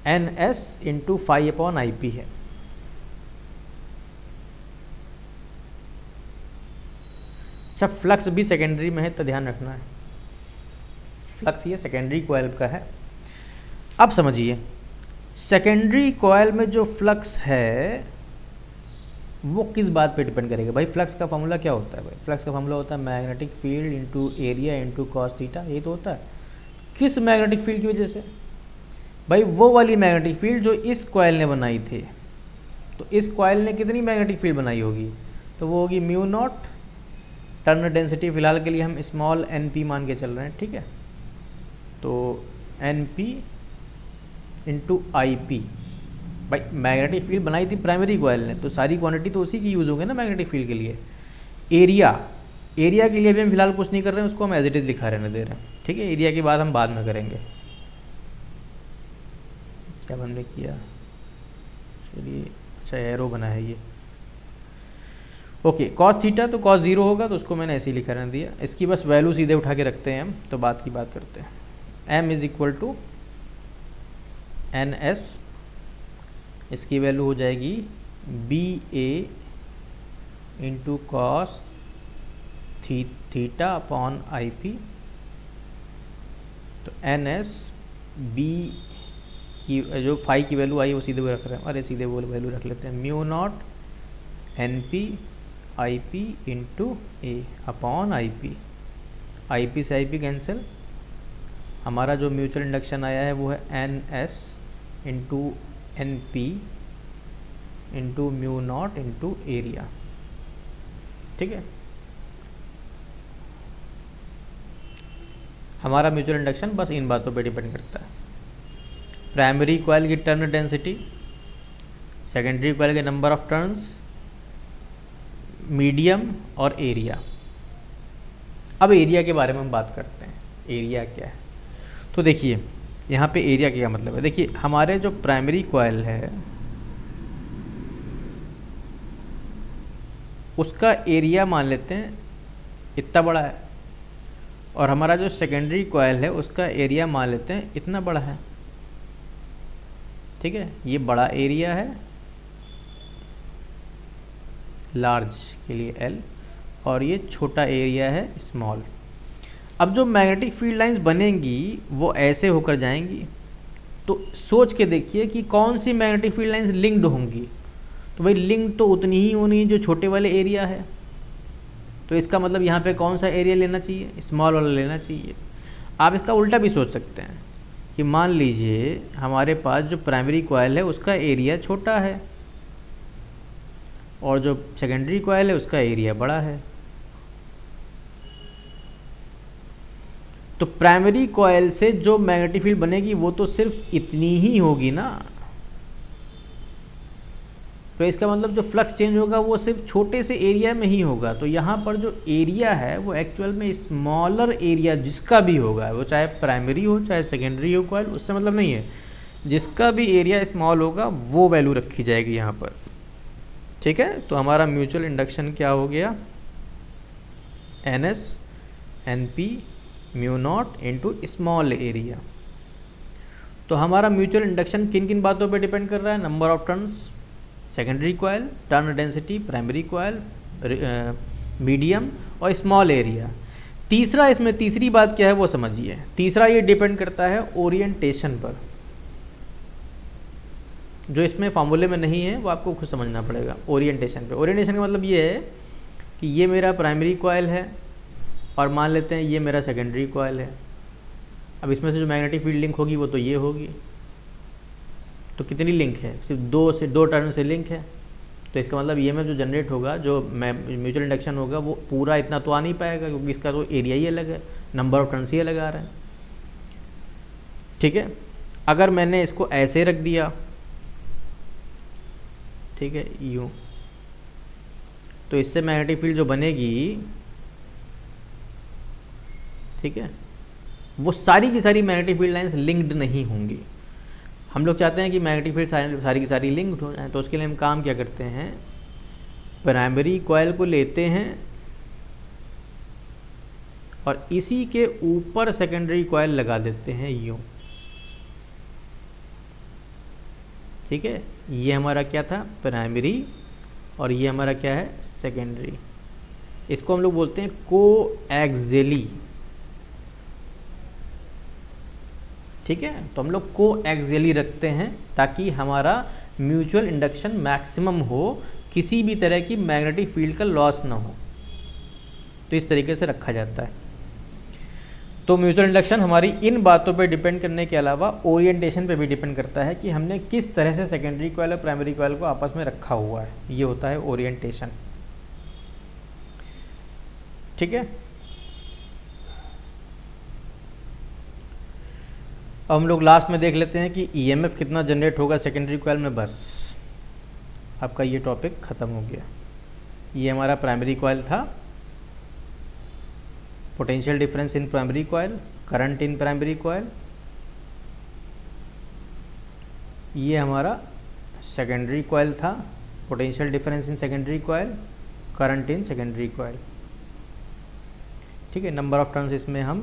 N S into phi upon I P है। अच्छा, फ्लक्स भी सेकेंडरी में है तो ध्यान रखना है, फ्लक्स ये सेकेंडरी कॉइल का है। अब समझिए सेकेंडरी कॉइल में जो फ्लक्स है वो किस बात पे डिपेंड करेगा। भाई फ्लक्स का फॉर्मूला क्या होता है, भाई फ्लक्स का फॉर्मूला होता है magnetic field into area into cos theta, ये तो होता है। किस मैग्नेटिक फील्ड की वजह से, भाई वो वाली मैग्नेटिक फील्ड जो इस कॉइल ने बनाई थी। तो इस कॉइल ने कितनी मैग्नेटिक फील्ड बनाई होगी, तो वो होगी म्यू नॉट, टर्न डेंसिटी फिलहाल के लिए हम स्मॉल एन पी मान के चल रहे हैं, ठीक है। तो N P into I P. भाई मैग्नेटिक फील्ड बनाई थी प्राइमरी कॉइल ने, तो सारी क्वांटिटी तो उसी की यूज़ होगी ना मैग्नेटिक फील्ड के लिए। एरिया, एरिया के लिए भी हम फिलहाल कुछ नहीं कर रहे हैं, उसको हम एज इट इज़ लिखा रहने दे रहे हैं, ठीक है। एरिया की बात हम बाद में करेंगे। क्या हमने किया, चलिए अच्छा एरो बना है ये, ओके। कॉस थीटा तो कॉस जीरो होगा, तो उसको मैंने ऐसे ही लिखा रहने दिया। इसकी बस वैल्यू सीधे उठा के रखते हैं हम, तो बात की बात करते हैं। m is equal to N S, इसकी वैल्यू हो जाएगी B A into cos theta upon I P. तो एन एस बी की जो फाई की वैल्यू आई वो सीधे वो रख रहे हैं, अरे सीधे वो वैल्यू रख लेते हैं, mu naught N P I P into A upon I P. I P से आई पी कैंसिल, हमारा जो म्यूचुअल इंडक्शन आया है वो है N S into N P into mu naught into area, ठीक है। हमारा म्यूचुअल इंडक्शन बस इन बातों पे डिपेंड करता है, प्राइमरी कॉइल की टर्न डेंसिटी, सेकेंडरी कॉइल के नंबर ऑफ टर्न्स, मीडियम और एरिया। अब एरिया के बारे में हम बात करते हैं, एरिया क्या है। तो देखिए यहाँ पे एरिया क्या मतलब है, देखिए हमारे जो प्राइमरी कॉइल है उसका एरिया मान लेते हैं इतना बड़ा है, और हमारा जो सेकेंडरी कॉइल है उसका एरिया मान लेते हैं इतना बड़ा है, ठीक है। ये बड़ा एरिया है लार्ज के लिए L, और ये छोटा एरिया है स्मॉल। अब जो मैग्नेटिक फील्ड लाइंस बनेंगी वो ऐसे होकर जाएंगी, तो सोच के देखिए कि कौन सी मैग्नेटिक फील्ड लाइंस लिंक्ड होंगी। तो भाई लिंक तो उतनी ही होनी जो छोटे वाले एरिया है, तो इसका मतलब यहाँ पे कौन सा एरिया लेना चाहिए, स्मॉल वाला लेना चाहिए। आप इसका उल्टा भी सोच सकते हैं कि मान लीजिए हमारे पास जो प्राइमरी कॉइल है उसका एरिया छोटा है और जो सेकेंडरी कॉइल है उसका एरिया बड़ा है, तो प्राइमरी कॉइल से जो मैग्नेटिक फील्ड बनेगी वो तो सिर्फ इतनी ही होगी ना। तो इसका मतलब जो फ्लक्स चेंज होगा वो सिर्फ छोटे से एरिया में ही होगा। तो यहाँ पर जो एरिया है वो एक्चुअल में स्मॉलर एरिया जिसका भी होगा, वो चाहे प्राइमरी हो चाहे सेकेंडरी हो कॉइल, उससे मतलब नहीं है, जिसका भी एरिया स्मॉल होगा वो वैल्यू रखी जाएगी यहाँ पर, ठीक है। तो हमारा म्यूचुअल इंडक्शन क्या हो गया, N S N P mu naught into small area. तो हमारा म्यूचुअल इंडक्शन किन किन बातों पे डिपेंड कर रहा है, number of turns secondary coil, turn density primary coil, medium और स्मॉल एरिया। तीसरा, इसमें तीसरी बात क्या है वो समझिए। तीसरा ये डिपेंड करता है ओरिएंटेशन पर, जो इसमें फॉर्मूले में नहीं है वो आपको खुद समझना पड़ेगा। ओरिएंटेशन पे, ओरिएंटेशन का मतलब ये है कि ये मेरा प्राइमरी कॉइल है और मान लेते हैं ये मेरा सेकेंडरी कॉइल है। अब इसमें से जो मैग्नेटिक फील्ड लिंक होगी वो तो ये होगी, तो कितनी लिंक है, सिर्फ दो टर्न से लिंक है। तो इसका मतलब ये में जो जनरेट होगा, जो म्यूचुअल इंडक्शन होगा वो पूरा इतना तो आ नहीं पाएगा, क्योंकि इसका तो एरिया ही अलग है, नंबर ऑफ टर्न्स ही अलग आ रहा है, ठीक है। अगर मैंने इसको ऐसे रख दिया, ठीक है, यूँ, तो इससे मैग्नेटिक फील्ड जो बनेगी, ठीक है, वो सारी की सारी मैग्नेटिक फील्ड लाइंस लिंक्ड नहीं होंगी। हम लोग चाहते हैं कि मैग्नेटिक फील्ड सारी की सारी लिंक्ड हो जाए, तो उसके लिए हम काम क्या करते हैं, प्राइमरी कॉइल को लेते हैं और इसी के ऊपर सेकेंडरी कॉइल लगा देते हैं यूँ, ठीक है। ये हमारा क्या था, प्राइमरी, और ये हमारा क्या है, सेकेंडरी। इसको हम लोग बोलते हैं कोएक्सियली, ठीक है। तो हम लोग कोएक्सियली रखते हैं ताकि हमारा म्यूचुअल इंडक्शन मैक्सिमम हो, किसी भी तरह की मैग्नेटिक फील्ड का लॉस ना हो, तो इस तरीके से रखा जाता है। तो म्यूचुअल इंडक्शन हमारी इन बातों पे डिपेंड करने के अलावा ओरिएंटेशन पे भी डिपेंड करता है कि हमने किस तरह से सेकेंडरी कॉइल और प्राइमरी कॉइल को आपस में रखा हुआ है, ये होता है ओरिएंटेशन, ठीक है। अब हम लोग लास्ट में देख लेते हैं कि ईएमएफ कितना जनरेट होगा सेकेंडरी कॉइल में। बस आपका ये टॉपिक ख़त्म हो गया। ये हमारा प्राइमरी कॉइल था, potential difference in primary coil, current in primary coil. ये हमारा सेकेंडरी कॉइल था, potential difference in secondary coil, current in secondary coil. ठीक है, नंबर ऑफ टर्न्स इसमें हम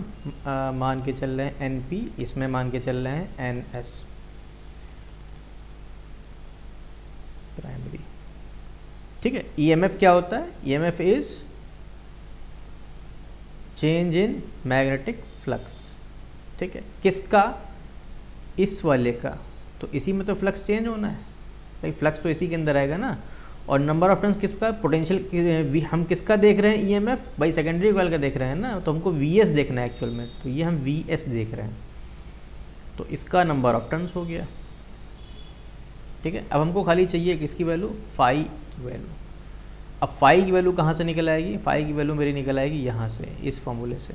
मान के चल रहे हैं एनपी, इसमें मान के चल रहे हैं एनएस प्राइमरी। ठीक है, ईएमएफ क्या होता है? EMF is change in magnetic flux. ठीक है, किसका? इस वाले का। तो इसी में तो फ्लक्स चेंज होना है भाई, फ्लक्स तो इसी के अंदर आएगा ना। और नंबर ऑफ टर्न्स किसका? पोटेंशियल हम किसका देख रहे हैं? ईएमएफ भाई सेकेंडरी कॉइल का देख रहे हैं ना, तो हमको वीएस देखना है एक्चुअल में, तो ये हम वीएस देख रहे हैं, तो इसका नंबर ऑफ टर्न्स हो गया। ठीक है, अब हमको खाली चाहिए किसकी वैल्यू? फाई की वैल्यू। अब फाई की वैल्यू कहाँ से निकल आएगी? फाई की वैल्यू मेरी निकल आएगी यहाँ से, इस फॉर्मूले से।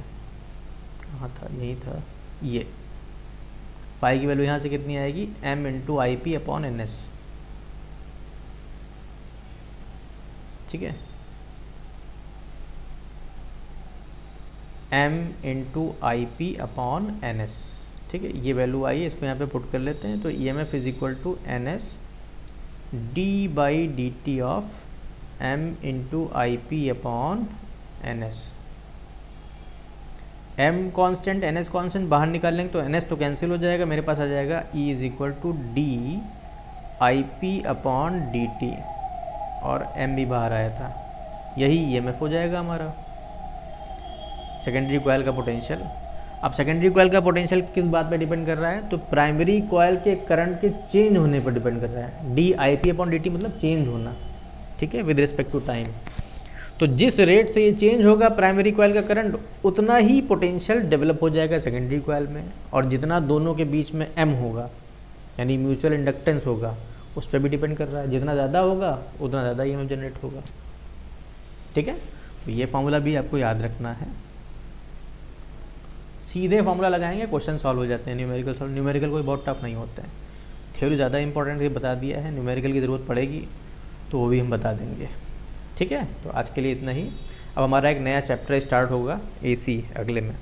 कहाँ था? यही था ये। फाई की वैल्यू यहाँ से कितनी आएगी? m into I P upon N S. ठीक है, m into I P upon N S. ठीक है, ये वैल्यू आई है, इसको यहाँ पे पुट कर लेते हैं। तो E M F is equal to N S D by D T of m into I P upon N S. m constant, N S constant बाहर निकाल लेंगे तो एन एस तो कैंसिल हो जाएगा, मेरे पास आ जाएगा E is equal to D I P upon D T, और m भी बाहर आया था, यही ईएमएफ हो जाएगा हमारा सेकेंडरी कॉइल का पोटेंशियल। अब सेकेंडरी कॉइल का पोटेंशियल किस बात पे डिपेंड कर रहा है? तो प्राइमरी कॉइल के करंट के चेंज होने पर डिपेंड कर रहा है। D I P upon D T मतलब चेंज होना। ठीक है, विद रिस्पेक्ट टू टाइम। तो जिस रेट से ये चेंज होगा प्राइमरी कॉइल का करंट, उतना ही पोटेंशियल डेवलप हो जाएगा सेकेंडरी कॉइल में। और जितना दोनों के बीच में m होगा, यानी म्यूचुअल इंडक्टेंस होगा, उस पर भी डिपेंड कर रहा है। जितना ज़्यादा होगा उतना ज़्यादा ईएमएफ जनरेट होगा। ठीक है, तो ये फॉर्मूला भी आपको याद रखना है। सीधे फॉर्मूला लगाएंगे, क्वेश्चन सॉल्व हो जाते हैं। न्यूमेरिकल कोई बहुत टफ नहीं होते हैं। थ्योरी ज़्यादा इंपॉर्टेंट है, बता दिया है। न्यूमेरिकल की ज़रूरत पड़ेगी तो वो भी हम बता देंगे। ठीक है, तो आज के लिए इतना ही। अब हमारा एक नया चैप्टर स्टार्ट होगा AC अगले में।